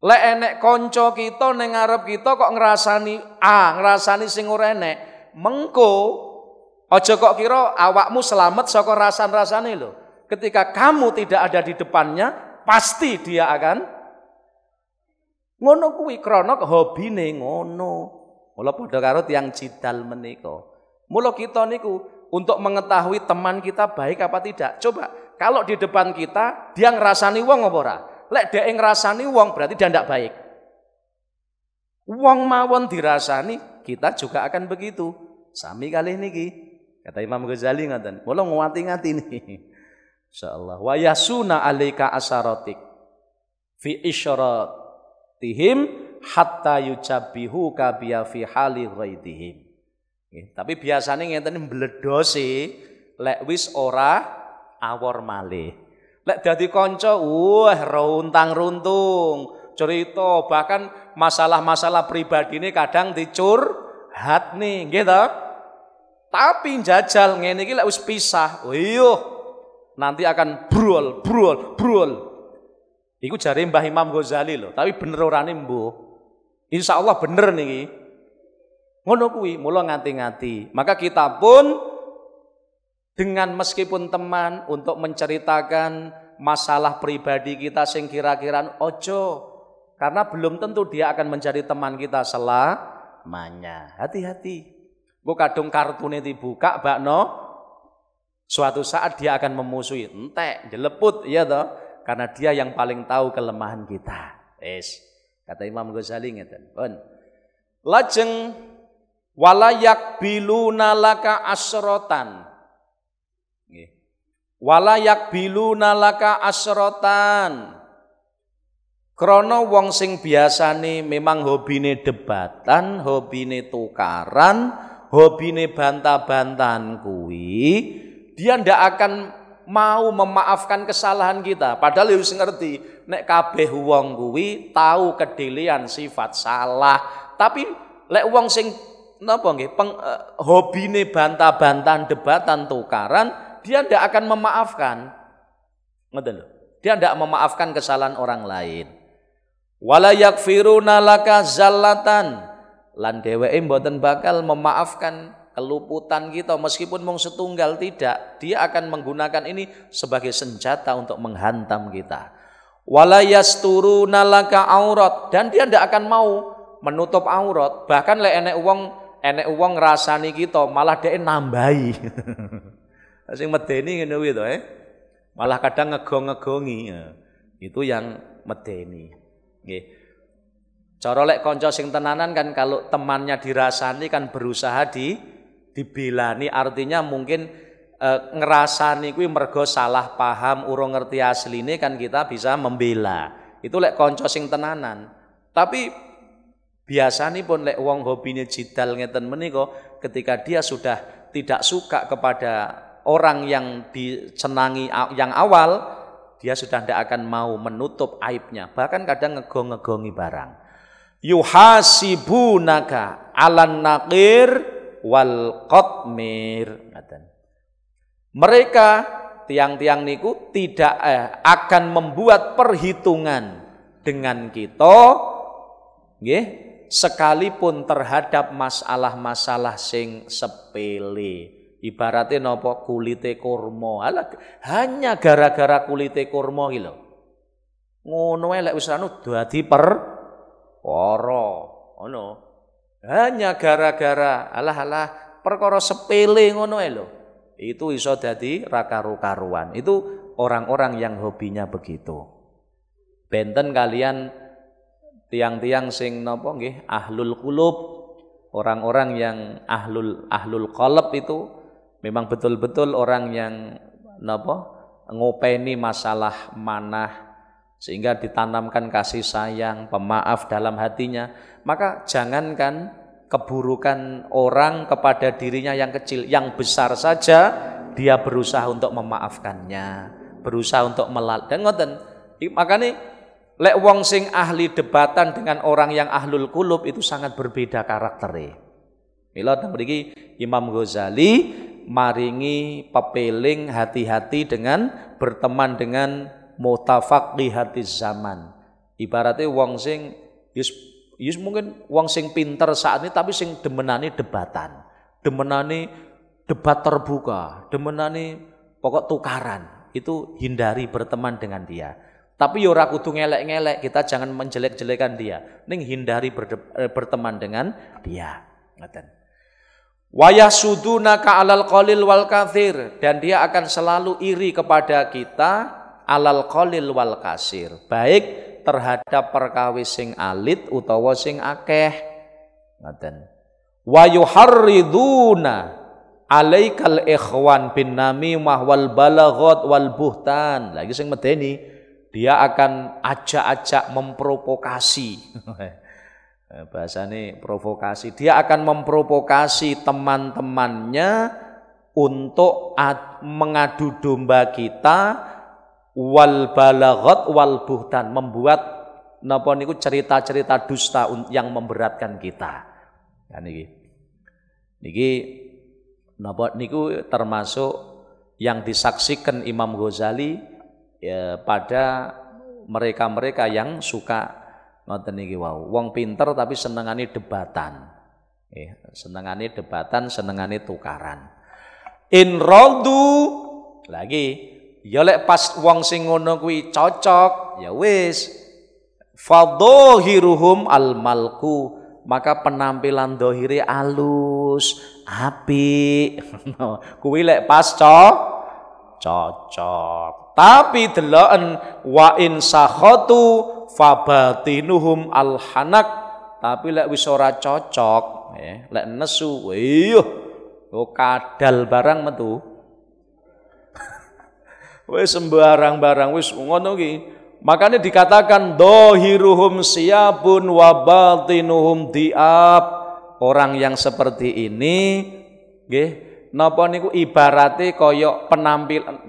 Lek enek kanca kita ning ngarep kita kok ngrasani sing ora enek, mengko aja kok kira awakmu selamat saka rasan-rasane lho. Ketika kamu tidak ada di depannya, pasti dia akan ngono kuwi krana hobine ngono. Mula padha karo tiyang jidal menika. Mula kita niku untuk mengetahui teman kita baik apa tidak. Coba kalau di depan kita dia ngrasani wong apa ora? Lek dhek ngrasani wong berarti dia ndak baik. Wong mawon dirasani, kita juga akan begitu. Sami kalih niki. Kata Imam Ghazali ngaten, mula ngati-ngati nih. Insyaallah. Wa yasuna alaika asaratik fi isyaratihim hatta yujabbihuka biya fi hali ghaidihim. Tapi biasanya ngeten mbledosi lek wis ora awor malih. Lek dadi kanca, runtang-runtung, cerita bahkan masalah-masalah pribadi ini kadang dicurhat nih, gitu. Tapi jajal ngene iki lek wis pisah, nanti akan brul. Iku jare Mbah Imam Ghazali lho, tapi bener orane mbuh. Insyaallah bener niki. Ngono kuwi, mula ngati-ngati. Maka kita pun dengan meskipun teman untuk menceritakan masalah pribadi kita sing kira-kira ojo, karena belum tentu dia akan menjadi teman kita selamanya. Hati-hati. Gue kadung kartune dibuka, bakno, suatu saat dia akan memusuhi, entek, jeleput, ya toh, karena dia yang paling tahu kelemahan kita. Kata Imam Ghazali ngeten. Lajeng walayak biluna laka asrotan. Walayak biluna laka asrotan. Krono wong sing biasane memang hobine debatan, hobine tukaran, hobine bantah-bantahan kuwi, dia ndak akan mau memaafkan kesalahan kita. Padahal harus ngerti, nek kabeh wong kuwi tahu kedelian sifat salah. Tapi lek wong sing napa nggih hobine bantah-bantahan, debatan, tukaran, dia tidak akan memaafkan. Ngoten lho. Dia tidak memaafkan kesalahan orang lain. Wala yakfiruna laka zallatan, lan dheweke mboten bakal memaafkan keluputan kita meskipun mung setunggal, tidak. Dia akan menggunakan ini sebagai senjata untuk menghantam kita. Wala yasturuna laka aurat, dan dia tidak akan mau menutup aurat. Bahkan lek enek wong ngrasani kita malah dhek nambahi. Sing medeni ngene kuwi to, malah kadang ngegong-ngegongi. Itu yang medeni. Nggih. Cara lek kanca sing tenanan kan kalau temannya dirasani kan berusaha dibelani, artinya mungkin ngerasani kuwi mergo salah paham, urung ngerti asline kan kita bisa membela. Itu lek kanca sing tenanan. Tapi biasanipun lek wong hobine jidal ngeten menika, ketika dia sudah tidak suka kepada orang yang disenangi yang awal, dia sudah tidak akan mau menutup aibnya, bahkan kadang ngegong-ngegongi barang. Yuhasibunaka 'alan naqir wal qatmir. Mereka tiang-tiang niku tidak akan membuat perhitungan dengan kita, nggih, sekalipun terhadap masalah-masalah sing sepele. Ibaratnya nopo kulite kurma. Hanya gara-gara kulite kurma iki lho. Ngono ae lek wis anu dadi perkara. Ngono. Hanya gara-gara alah perkara sepele ngono ae lho. Itu iso dadi raka-karuan. Itu orang-orang yang hobinya begitu. Benten kalian tiang-tiang sing napa nggih ahlul qulub, orang-orang yang ahlul qalb itu memang betul-betul orang yang ngopeni masalah manah sehingga ditanamkan kasih sayang, pemaaf dalam hatinya. Maka jangankan keburukan orang kepada dirinya yang kecil, yang besar saja dia berusaha untuk memaafkannya, berusaha untuk dan ngoten. Makanya lek wong sing ahli debatan dengan orang yang ahlul qulub itu sangat berbeda karakternya. Mila mriki Imam Ghazali maringi pepeling hati-hati dengan berteman dengan mutafaqihatiz zaman. Ibaratnya wong sing mungkin wong sing pinter saat ini tapi sing demenani debatan, demenani debat terbuka, demenani pokok tukaran, itu hindari berteman dengan dia. Tapi ora kudu ngelek-ngelek, kita jangan menjelek-jelekan dia, ning hindari berteman dengan dia. Ngoten. Wa yasudunaka 'alal qalil wal katsir, dan dia akan selalu iri kepada kita 'alal qalil wal katsir, baik terhadap perkawis sing alit utawa sing akeh. Ngoten. Wa yuharriduna 'alaikal ikhwan bin namimah wal balaghat wal buhtan. Lagi sing medeni, dia akan ajak-ajak memprovokasi. Bahasane provokasi. Dia akan memprovokasi teman-temannya untuk mengadu domba kita, wal balaghat wal buhtan, membuat napa niku cerita-cerita dusta yang memberatkan kita. Kan niki napa niku termasuk yang disaksikan Imam Ghazali ya, pada mereka-mereka yang suka ngoten niki wau, wong pinter tapi senengane debatan. Senengane debatan, senengane tukaran. In radu lagi ya lek pas wong sing ngono kuwi cocok, ya wis fadhahiruhum almalku, maka penampilan dohire alus, apik. Kuwi lek pas cocok. Tapi deloken wa in sakhatu fabatinuhum alhanak, tapi lek wis ora cocok, lek nesu, kadal barang metu. Wis sembarang-barang wis ngono ki. Makanya dikatakan dohiruhum siyabun wa batinuhum diab. Orang yang seperti ini nggih napa niku ibarate kaya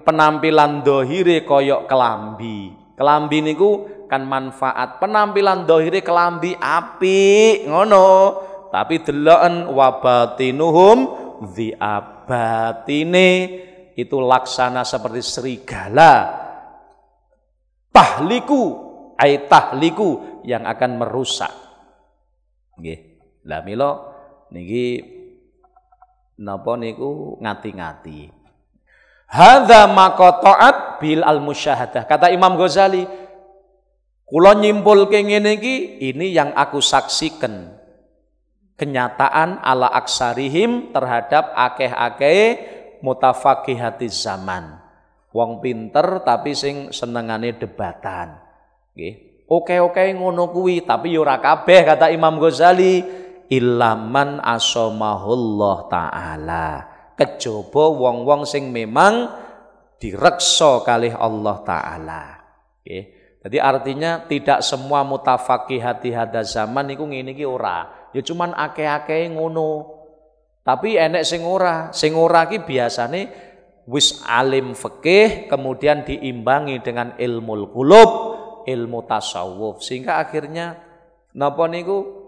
penampilan dohire kaya kelambi. Kelambi niku kan manfaat. Penampilan dohire kelambi apik ngono. tapi deloken wabatinuhum batine itu laksana seperti serigala. Tahliku yang akan merusak. Nggih. Lah mila niki napa niku ngati-ngati. Hadza maqta'at bil al-musyahadah. Kata Imam Ghazali, kula nyimpulke ngene iki, ini yang aku saksikan. Kenyataan ala aksarihim terhadap akeh-akeh mutafaqihati zaman. Wong pinter tapi sing senengane debatan. Nggih. Oke ngono kuwi, tapi ya ora kabeh kata Imam Ghazali, ilaman asamahullah taala. Kejaba wong-wong sing memang direksa kalih Allah taala. Nggih. Jadi artinya tidak semua mutafaqihati hada zaman niku ngene iki ora. Ya cuman akeh-akeh ngono. Tapi enek sing ora. Sing ora ki biasane wis alim fikih kemudian diimbangi dengan ilmu qulub, ilmu tasawuf, sehingga akhirnya napa niku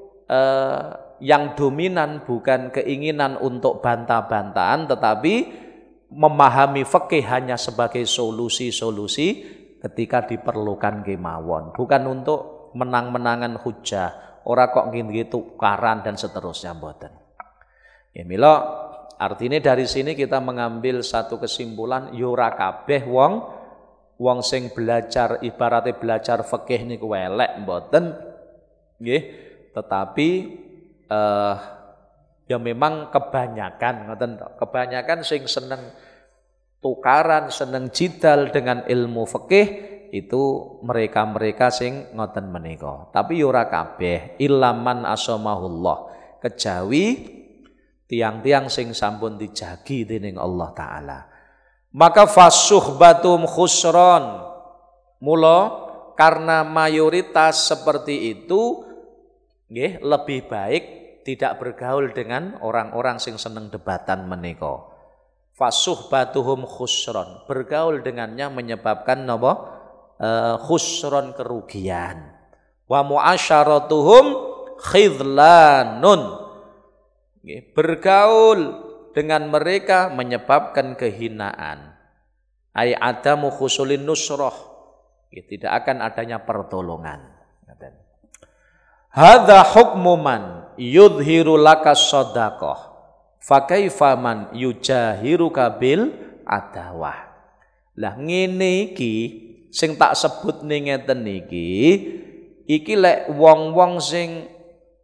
yang dominan bukan keinginan untuk bantah-bantahan tetapi memahami fikih hanya sebagai solusi-solusi ketika diperlukan kemawon, bukan untuk menang-menangan hujah, ora kok ngene tukaran dan seterusnya mboten. Ya mila artinya dari sini kita mengambil satu kesimpulan, yura kabeh wong sing belajar ibaratnya belajar fikih niku elek mboten nggih, tetapi ya memang kebanyakan ngoten, kebanyakan sing seneng tukaran, seneng jidal dengan ilmu fikih itu mereka-mereka sing ngoten menika. Tapi yura kabeh ilaman asamahullah, kejawi tiang-tiang sing sampun dijagi dening Allah taala. Maka fasuhbatum khusron. Mula karena mayoritas seperti itu nggih, lebih baik tidak bergaul dengan orang-orang sing seneng debatan menika. Fasuhbatuhum khusron. Bergaul dengannya menyebabkan napa? Khusron, kerugian. Wa muasyaratuhum khidlanun. Bergaul dengan mereka menyebabkan kehinaan. Ai adamu khusulin nusroh. Tidak akan adanya pertolongan. Hadza hukmu man yudhiru laka shadaqah. Fa kaifa man yujahiruka bil adawah. Lah ngene iki sing tak sebut ning ngeten iki lek wong-wong sing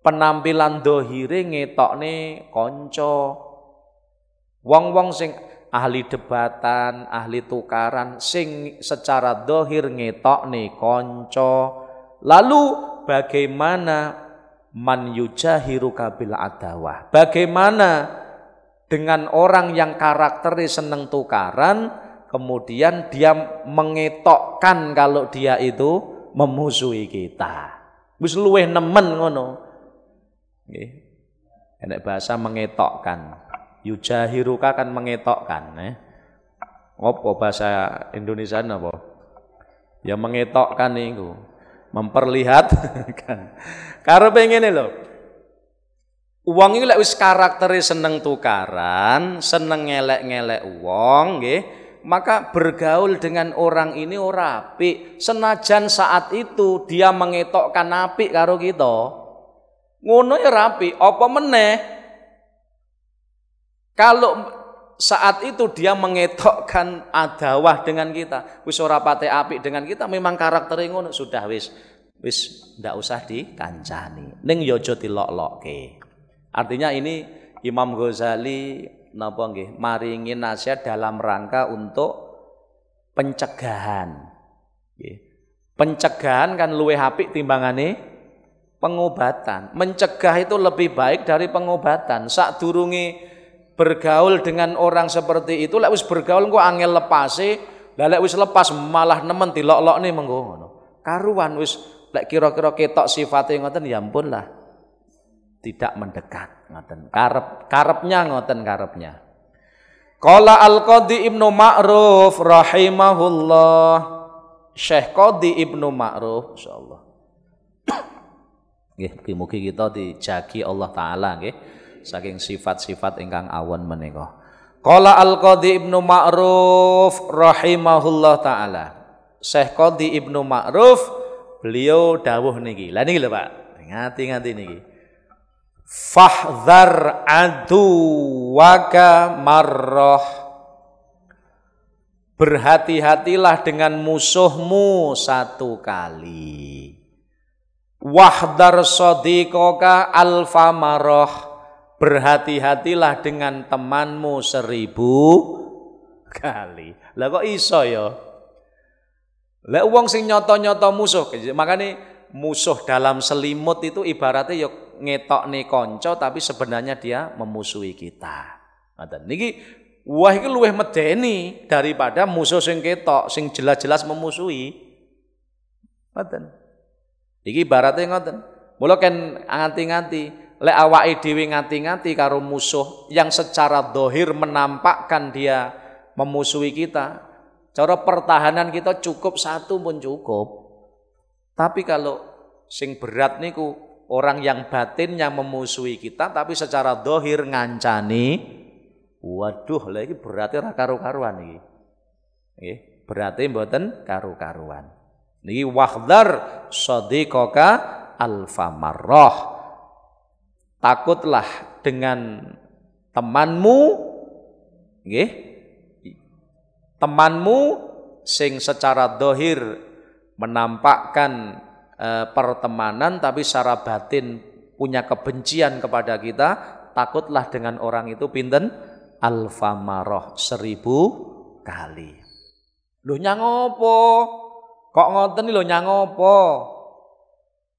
penampilan dohire ngetokne konco, wong-wong sing ahli debatan, ahli tukaran, sing secara dohir ngetokne konco. Lalu bagaimana man yujahiru kabil adawah? Bagaimana dengan orang yang karakternya seneng tukaran, kemudian dia mengetokkan kalau dia itu memusuhi kita? Wis luweh nemen ngono. Enak bahasa mengetokkan. Yujahiruka kan mengetokkan. Apa bahasa Indonesia apa? Ya mengetokkan itu, memperlihatkan. Karena pengen lho. Uang itu lek wis karaktere seneng tukaran, seneng ngelek-ngelek uang, nggih, maka bergaul dengan orang ini ora apik. Senajan saat itu dia mengetokkan apik karo kita. Ngono ya rapi, apa meneh kalau saat itu dia mengetokkan adawah dengan kita, wis ora pate apik dengan kita, memang karaktere ngono, sudah wis ndak usah dikancani. Ning ya aja dilok-lokke. Artinya ini Imam Ghazali napa nggih maringi nasihat dalam rangka untuk pencegahan. Nggih. Pencegahan kan luwih apik timbangane pengobatan. Mencegah itu lebih baik dari pengobatan. Sadurunge bergaul dengan orang seperti itu, lek wis bergaul kok angel lepase, lah lek wis lepas malah nemen dilok-lokne mengko ngono. Karuan wis lek kira-kira ketok sifate ngoten ya ampun lah. Tidak mendekat ngoten. Karepnya ngoten karepnya. Qala Al-Qadhi Ibnu Ma'ruf rahimahullah. Syekh Qadhi Ibnu Ma'ruf insyaallah. Nggih, mugi-mugi kita dijagi Allah taala nggih saking sifat-sifat ingkang awon menika. Qala Al-Qadhi Ibnu Ma'ruf rahimahullah taala. Syekh Qadhi Ibnu Ma'ruf beliau dawuh niki. Lah niki lho Pak. Ngati-ngati niki. Fahdhar aduwaka marrah. Berhati-hatilah dengan musuhmu satu kali. Wahdar sadiqoka alfa marrah. Berhati-hatilah dengan temanmu 1000 kali. Lah kok iso ya? Lah wong sing nyoto-nyoto musuh, makanya musuh dalam selimut itu ibaratnya ya ngetokne kanca tapi sebenarnya dia memusuhi kita. Ngoten. Niki wah iki luwih medeni daripada musuh sing ketok, sing jelas-jelas memusuhi. Ngoten. Iki ibaratnya ngoten. Mula kan nganti-nganti lek awake dhewe ngati-ngati karo musuh yang secara dohir menampakkan dia memusuhi kita, cara pertahanan kita cukup satu pun cukup. Tapi kalau sing berat niku orang yang batinnya memusuhi kita tapi secara dohir ngancani, waduh lah iki berarti ra karu-karuan iki. Nggih, berarti mboten karu-karuan. Niki wahdar shadiqaka alfa marrah. Takutlah dengan temanmu, nggih, temanmu sing secara dohir menampakkan pertemanan tapi secara batin punya kebencian kepada kita. Takutlah dengan orang itu pinten alfa marrah 1000 kali. Lho nyang opo? Kok ngoten lho nyang opo?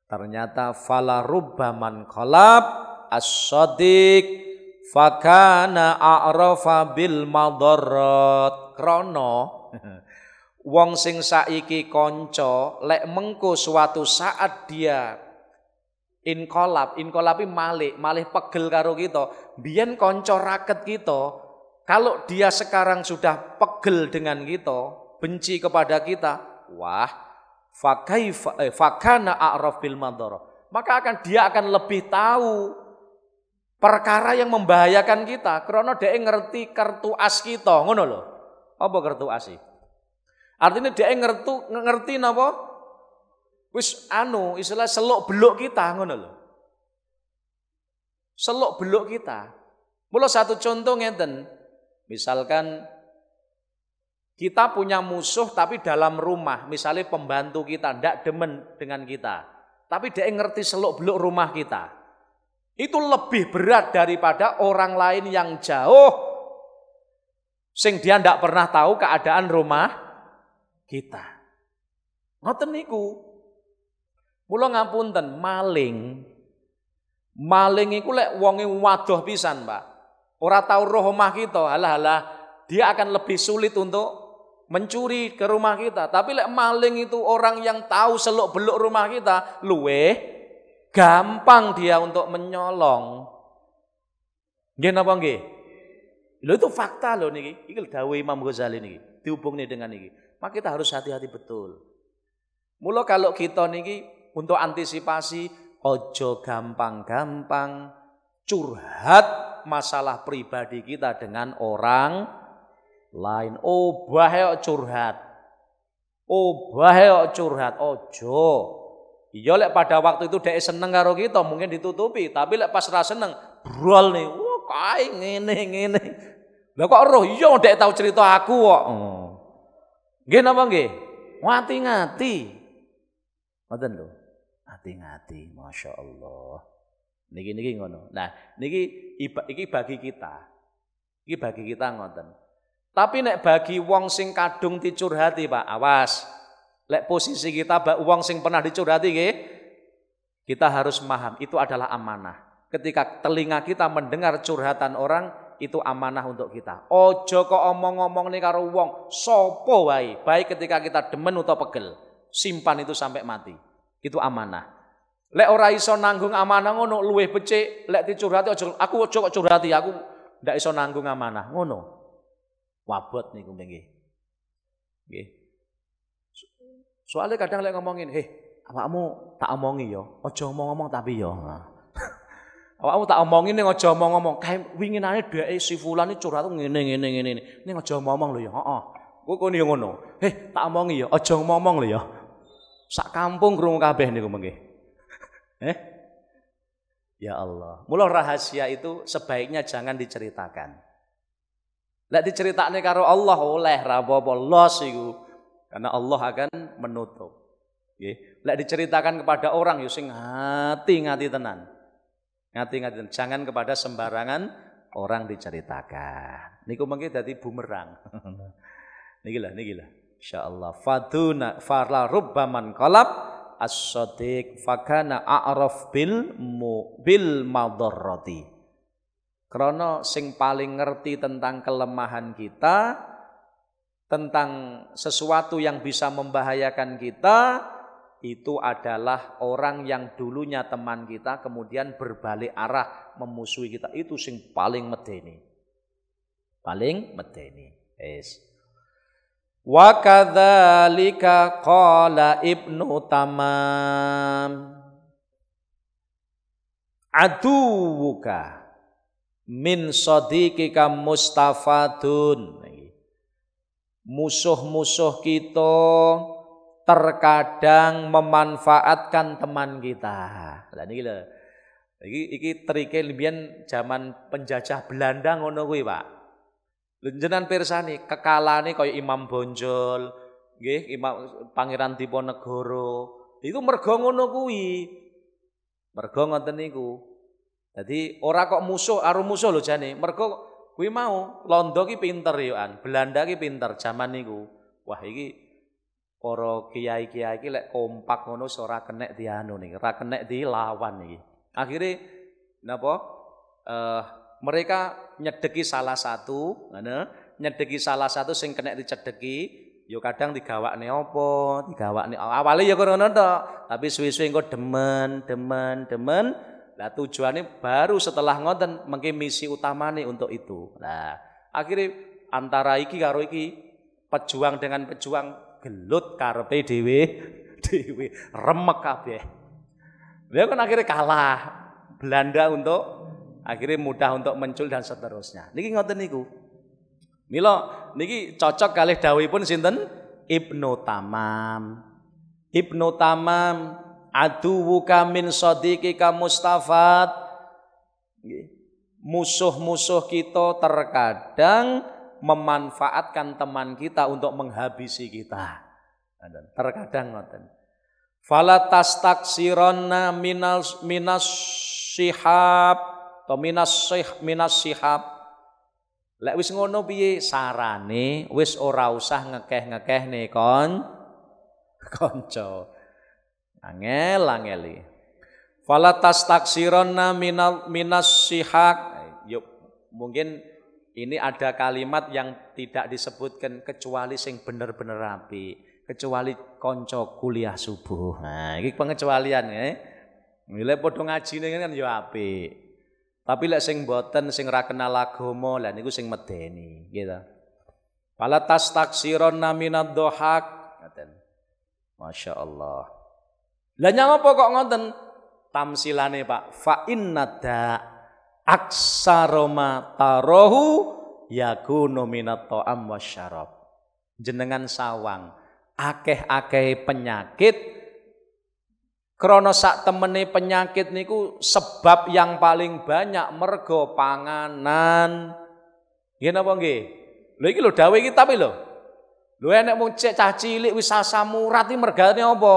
Ternyata fala rubbaman qalab as-sadiq fakana a'rafa bil madarrat. Krono wong sing saiki kanca lek mengko suatu saat dia inqalabi malih pegel karo kita. Biyen kanca raket kita, kalau dia sekarang sudah pegel dengan kita, benci kepada kita, wah fakana a'raf bil madarrat. Maka dia akan lebih tahu perkara yang membahayakan kita, karena dia ngerti kartu as kita, ngono lho. Apa kartu as iki? Artinya dia ngerti napa? Wis istilah seluk beluk kita, ngono lho. Seluk beluk kita. Mula satu contoh ngeten. Misalkan kita punya musuh tapi dalam rumah, misalnya pembantu kita ndak demen dengan kita. Tapi dia ngerti seluk beluk rumah kita. Itu lebih berat daripada orang lain yang jauh sing dia ndak pernah tahu keadaan rumah kita. Ngoten niku. Mula ngapunten, maling iku lek wonge wadoh pisan, Pak. Ora tahu roh omah kita, halah dia akan lebih sulit untuk mencuri ke rumah kita. Tapi lek maling itu orang yang tahu seluk beluk rumah kita, luweh gampang dia untuk menyolong. Nggih napa nggih? Lho itu fakta lho niki. Iki dawuh Imam Ghazali niki. Dihubungnya dengan niki. Maka kita harus hati-hati betul. Mula kalau kita niki untuk antisipasi ojo gampang-gampang curhat masalah pribadi kita dengan orang lain. Oh bahaya curhat. Ojo. Iya lek pada waktu itu dhek seneng karo kita mungkin ditutupi, tapi lek pas ra seneng brol nih. Wah, kae ngene. Lah kok roh iya dhek tahu cerita aku kok. Nggih napa nggih? Hati-hati. Ngoten lho. Hati-hati, Masya Allah. Niki ngono. Nah, iki bagi kita. Iki bagi kita ngoten. Tapi nek bagi wong sing kadung dicurhati, Pak, awas. Lek posisi kita wong sing pernah dicurhati nggih, kita harus paham itu adalah amanah. Ketika telinga kita mendengar curhatan orang, itu amanah untuk kita. Ojo kok omong-omong nih karo wong sapa wae, baik ketika kita demen utawa pegel. Simpan itu sampai mati. Itu amanah. Lek ora iso nanggung amanah ngono luwih becik, lek dicurhati aku ojo kok curhati, aku ndak iso nanggung amanah. Ngono. Wabot niku nggih. Nggih. Soalnya kadang lek ngomongin, awakmu tak omongi ya, aja ngomong tapi ya. Awakmu tak omongin ning aja ngomong. Kae winginane dheke si fulan iki curhat ngene. Ning aja ngomong lho ya. Heeh. Kowe kono ya ngono. Tak omongi ya, aja ngomong lho ya. Sak kampung krungu kabeh niku mengke. Ya Allah. Mula rahasia itu sebaiknya jangan diceritakan. Lek diceritakne karo Allah oleh ra apa-apa los iku. Karena Allah akan menutup. Nggih. Lek diceritakan kepada orang yo sing hati-hati tenan. Ngati-ngati, jangan kepada sembarangan orang diceritakan. Niku mengki dadi bumerang. Niki lah. Insyaallah. Faduna farla rubbaman qalab as-sadiq fakana a'raf bil madarrati. Krana sing paling ngerti tentang kelemahan kita, tentang sesuatu yang bisa membahayakan kita, itu adalah orang yang dulunya teman kita kemudian berbalik arah memusuhi kita. Itu sing paling medeni. Yes. Wa kadzalika qala Ibnu Tamam aduwuka min sadiqika mustafadun. Musuh-musuh kita terkadang memanfaatkan teman kita. Lah niki lho. Iki trike mbiyen zaman penjajah Belanda ngono kuwi, Pak. Jenengan pirsani kekalane kaya Imam Bonjol, nggih, Imam Pangeran Diponegoro. Iku mergo ngono kuwi. Mergo ngoten niku. Dadi ora kok musuh karo musuh lho jane. Mergo kuwi mau Londo ki pinter yo an, Belanda ki pinter zaman niku. Wah iki para kiai-kiai iki lek kompak ngono ora kenek dianu niki, ora kenek dilawan iki. Akhire napa? Mereka nyedeki salah satu, nyedeki salah satu sing kenek dicedeki, yo kadang digawakne apa, digawakne awale ya ngono tok, tapi suwe-suwe engko demen. Lah tujuane baru setelah ngoten mengki misi utamane untuk itu. Nah, akhirnya antara iki karo iki, pejuang dengan pejuang gelut karepe dhewe remek kabeh. Dia kan akhirnya kalah. Belanda untuk akhirnya mudah untuk muncul dan seterusnya. Niki ngoten niku. Mila niki cocok kalih dawuhipun sinten? Ibnu Tamam. Ibnu Tamam aduwuka min sadiqika mustafad. Musuh-musuh kita terkadang memanfaatkan teman kita untuk menghabisi kita. Terkadang ngoten. Fala tastaksironna minas sihab atau minas sihab. Lek wis ngono piye sarane wis ora usah ngekeh-ngekehne kanca. Angel. Fala tastaksironna minas sihab. Yuk, mungkin ini ada kalimat yang tidak disebutkan kecuali sing bener-bener rapi. Kecuali konco kuliah subuh. Nah, ini pengecualian ya. Milih padha ngajine kan ya apik. Tapi lek sing boten sing ra kenal agama lha niku sing medeni, gitu. Fala tastaksironna minad dhahak, ngoten. Masyaallah. Lah nyapa kok ngoten? Tamsilane, Pak. Fa innada aksaroma tarahu yakunu minat ta'am wasyarab. Jenengan sawang akeh-akeh penyakit krana sak temene penyakit niku sebab yang paling banyak mergo panganan. Nggih napa nggih? Lho iki lho dawuh iki tapi lho. Lho enek mung cah cilik wis sasamurat iki mergane apa?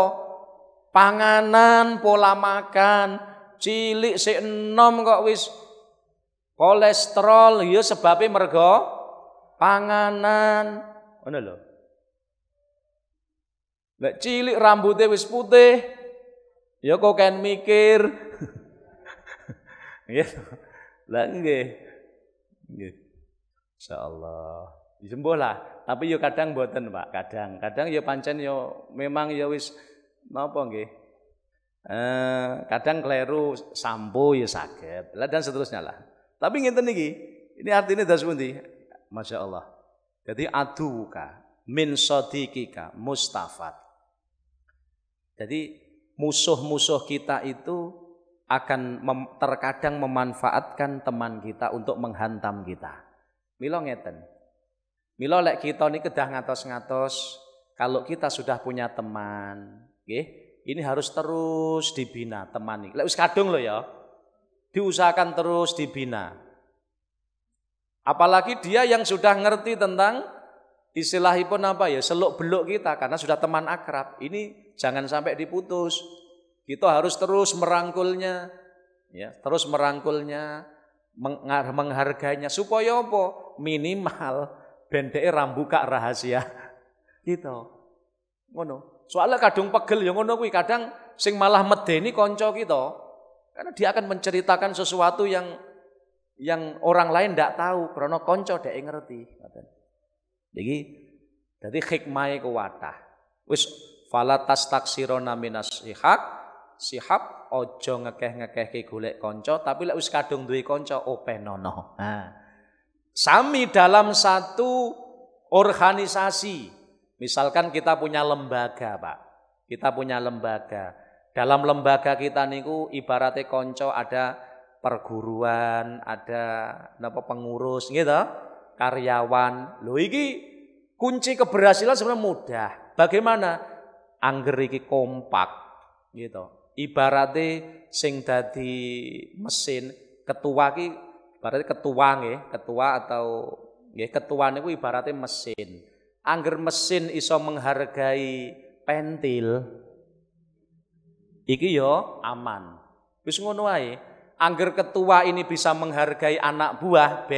Panganan, pola makan. Cilik sik enom kok wis kolesterol ya sebabnya mergo panganan. Ngono lho. Nek cilik rambutnya wis putih, ya kok kan mikir. Gitu. Lah nggih. Nggih. Insyaallah. Disembuh lah, tapi ya kadang mboten, Pak. Kadang ya pancen ya memang ya wis napa nggih. Kadang kleru sampo ya saged. Lah dan seterusnya lah. Tapi ngeten niki, ini artinya das pundi? Masyaallah. Jadi aduka min sadiqika mustafad. Jadi musuh-musuh kita itu akan terkadang memanfaatkan teman kita untuk menghantam kita. Mila ngeten. Mila lek kita niki kedah ngatos-ngatos, kalau kita sudah punya teman, nggih, ini harus terus dibina teman iki. Lek wis kadung lho ya, diusahakan terus dibina. Apalagi dia yang sudah ngerti tentang istilahipun apa ya, seluk-beluk kita karena sudah teman akrab. Ini jangan sampai diputus. Kita harus terus merangkulnya, ya, terus merangkulnya, menghargainya supaya apa? Minimal bendeke rambuka rahasia gitu. Ngono. Soalnya kadung pegel ya ngono kuwi, kadang sing malah medeni kanca kita. Karena dia akan menceritakan sesuatu yang orang lain ndak tahu karena kanca dhek ngerti. Jadi hikmahe kuwatah. Wis fala tastaksirona minas sihab ojo ngekeh-ngekehke golek kanca, tapi lek wis kadung duwe kanca openono. Nah, sami dalam satu organisasi. Misalkan kita punya lembaga, Pak. Kita punya lembaga. Dalam lembaga kita niku ibaratnya kanca ada perguruan, ada napa pengurus gitu, karyawan. Lho iki kunci keberhasilan sebenarnya mudah. Bagaimana? Angger iki kompak gitu. Ibaratnya sing dadi mesin ketua ki ibaratnya ketua nggih, ketua atau nggih ketua niku ibaratnya mesin. Angger mesin iso menghargai pentil iki yo aman. Wis ngono wae. Angger ketua ini bisa menghargai anak buah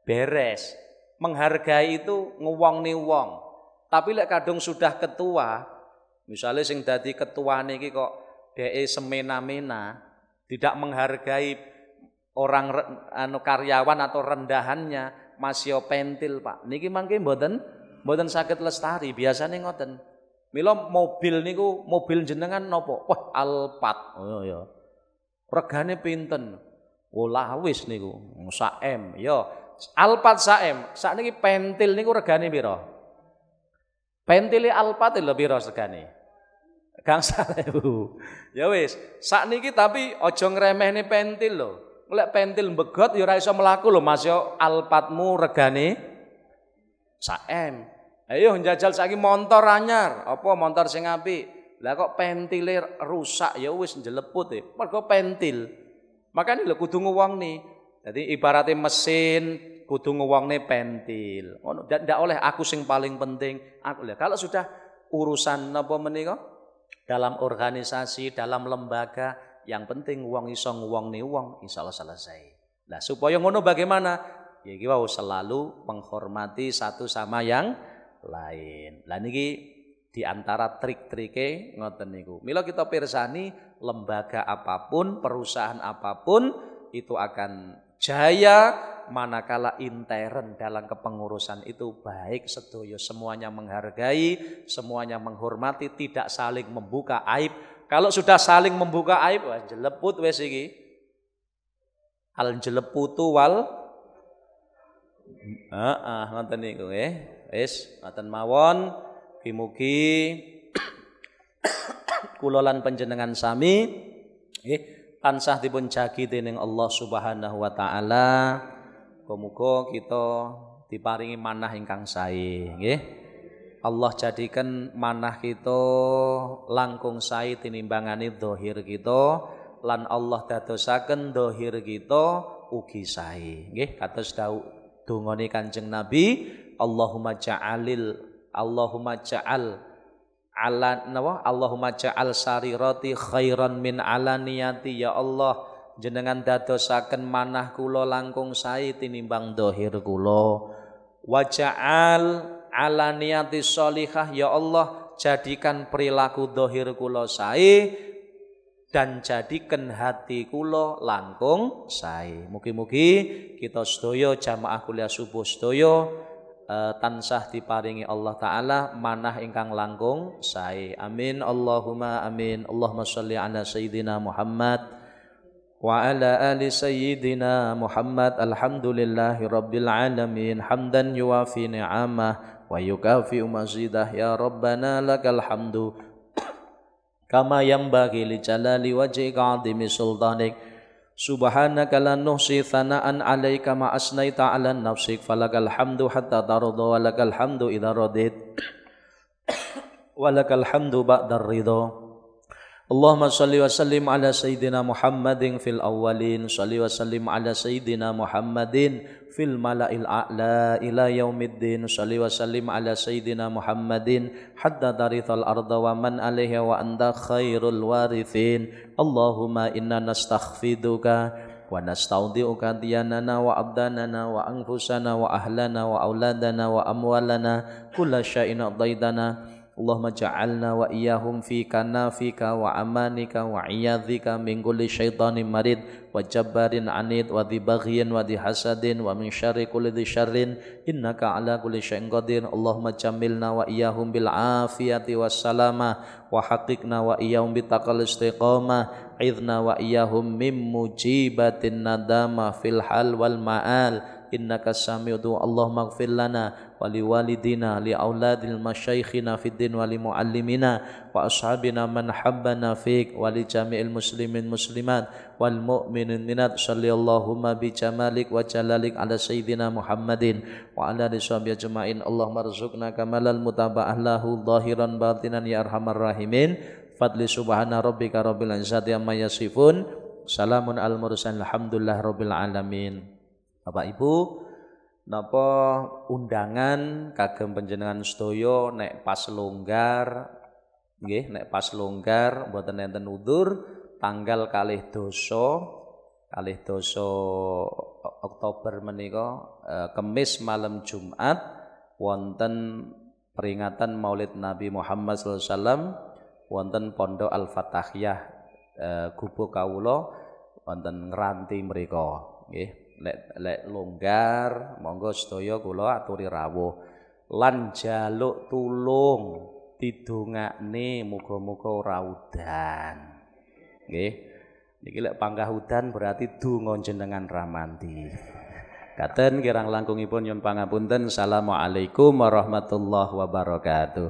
beres. Menghargai itu ngewong-ni wong. Tapi lek kadung sudah ketua, misalnya sing dadi ketua niki kok dhek semena-mena, tidak menghargai orang karyawan atau rendahannya, masih pentil, Pak. Niki mangke mboten saged lestari, biasane ngoten. Mila mobil niku, mobil jenengan napa? Wah, Alphard. Oh ya. Regane pinten? Oh lawis niku, 1 M. Ya, Alphard 1 M. Sakniki pentil niku regane pira? Pentile Alphard lho pira regane? Gangsal 1.000. Ya wis, sakniki tapi aja ngremehne pentil lho. Lek pentil mbegot ya ora iso mlaku lho Mas yo, Alphardmu regane 1 M. Ayo njajal saiki montor anyar, apa montor sing apik. Lah kok pentile rusak ya wis njeleput e. Mergo pentil. Makane lho kudu ngewongne. Dadi ibaratnya mesin kudu ngewongne pentil. Ngono ndak oleh aku sing paling penting. Aku lho kalau sudah urusan napa menika dalam organisasi, dalam lembaga, yang penting wong iso ngewongne wong insyaallah selesai. Nah, supaya ngono bagaimana? Ya iki wau selalu menghormati satu sama yang lain. Lah niki di antara trik-trike ngoten niku. Mila kita pirsani lembaga apapun, perusahaan apapun itu akan jaya manakala intern dalam kepengurusan itu baik sedoyo, semuanya menghargai, semuanya menghormati, tidak saling membuka aib. Kalau sudah saling membuka aib, wah jeleput wis iki. Al jeleputu wal ngoten niku nggih. Wis ngoten mawon. Mugi kula lan panjenengan sami nggih tansah dipun jagi dening Allah Subhanahu wa taala. Muga kita diparingi manah ingkang sae nggih. Allah jadikan manah kita langkung sae tinimbangane zahir kita lan Allah dadosaken zahir kita ugi sae nggih. Kados dawuh dongane Kanjeng Nabi, Allahumma ja'al sarirati khairan min alaniyati. Ya Allah, jenengan dadosaken manah kula langkung sae tinimbang zahir kula. Wa ja'al alaniyati sholihah. Ya Allah, jadikan perilaku zahir kula sae dan jadikan hati kula langkung sae. Mugi-mugi kita sedaya jamaah kuliah subuh sedaya tansah diparingi Allah Ta'ala manah ingkang langkung sae. Amin Allahumma amin. Allahumma sholli ala sayyidina Muhammad wa ala ali sayyidina Muhammad. Alhamdulillahi rabbil alamin hamdan yuwafi ni'amah wa yukafi mazidah. Ya Rabbana lakal hamdu kama yanbaghi li jalali wajhika 'azimi sultanik. Subhanaka la nuhsi thana'an 'alaika ma asnaita 'ala nafsik falakal hamdu hatta tarda wa lakal hamdu idza radit wa lakal hamdu ba'da ridha. Allahumma salli wa sallim ala sayyidina Muhammadin fil awwalin, salli wa sallim ala sayyidina Muhammadin fil mala'il a'la ila yaumiddin, salli wa sallim ala sayyidina Muhammadin hatta tarithal arda wa man 'alaiha wa anta khairul warithin. Allahumma inna nastaghfiruka wa nastaudi'uka diyanana wa abdanana wa anfusana wa ahlana wa auladana wa amwalana kulla syai'in adaidana. Allahumma ja'alna wa iyyahum fi kanafika wa amanika wa iyadzika min kulli syaitanin marid wa jabbarin anid wa dhi baghyin wa dhi hasadin wa min syarri kulli dhi syarrin innaka ala kulli syai'in qadir. Allahumma jammilna wa iyyahum bil afiyati was salamah wa haqiqna wa iyyahum bitaqal istiqamah idna wa iyyahum mim mujibatin nadama fil hal wal ma'al innaka sami'u. Allahumma ighfir lana wa liwalidina li auladil masyayikhina fid din wa li muallimina wa ashabina man habbana fik wa li jami'il muslimin muslimat wal mu'minin minat. Shallallahumma bi jamalik wa jalalik ala sayyidina Muhammadin wa ala alihi washabihi ajma'in. Allahumma rzuqna kamalal mutaba'ah lahu zahiran batinan ya arhamar rahimin. Fadli subhana rabbika rabbil izzati amma yasifun. Salamun al mursalin alhamdulillah rabbil alamin. Bapak Ibu, napa undangan kagem panjenengan sedaya nek pas longgar nggih, nek pas longgar mboten enten udzur tanggal 2 Oktober menika Kemis malam Jumat wonten peringatan Maulid Nabi Muhammad sallallahu alaihi wasallam wonten Pondok Al-Fatahiyah Gubuk Kawula wonten ngranti mriku nggih. Lek longgar monggo sedaya kula aturi rawuh lan jaluk tulung didongakne muga-muga ora udan nggih. Niki lek panggah udan berarti donga jenengan ramanti. Katen kirang langkungipun nyuwun pangapunten. Assalamualaikum warahmatullahi wabarakatuh.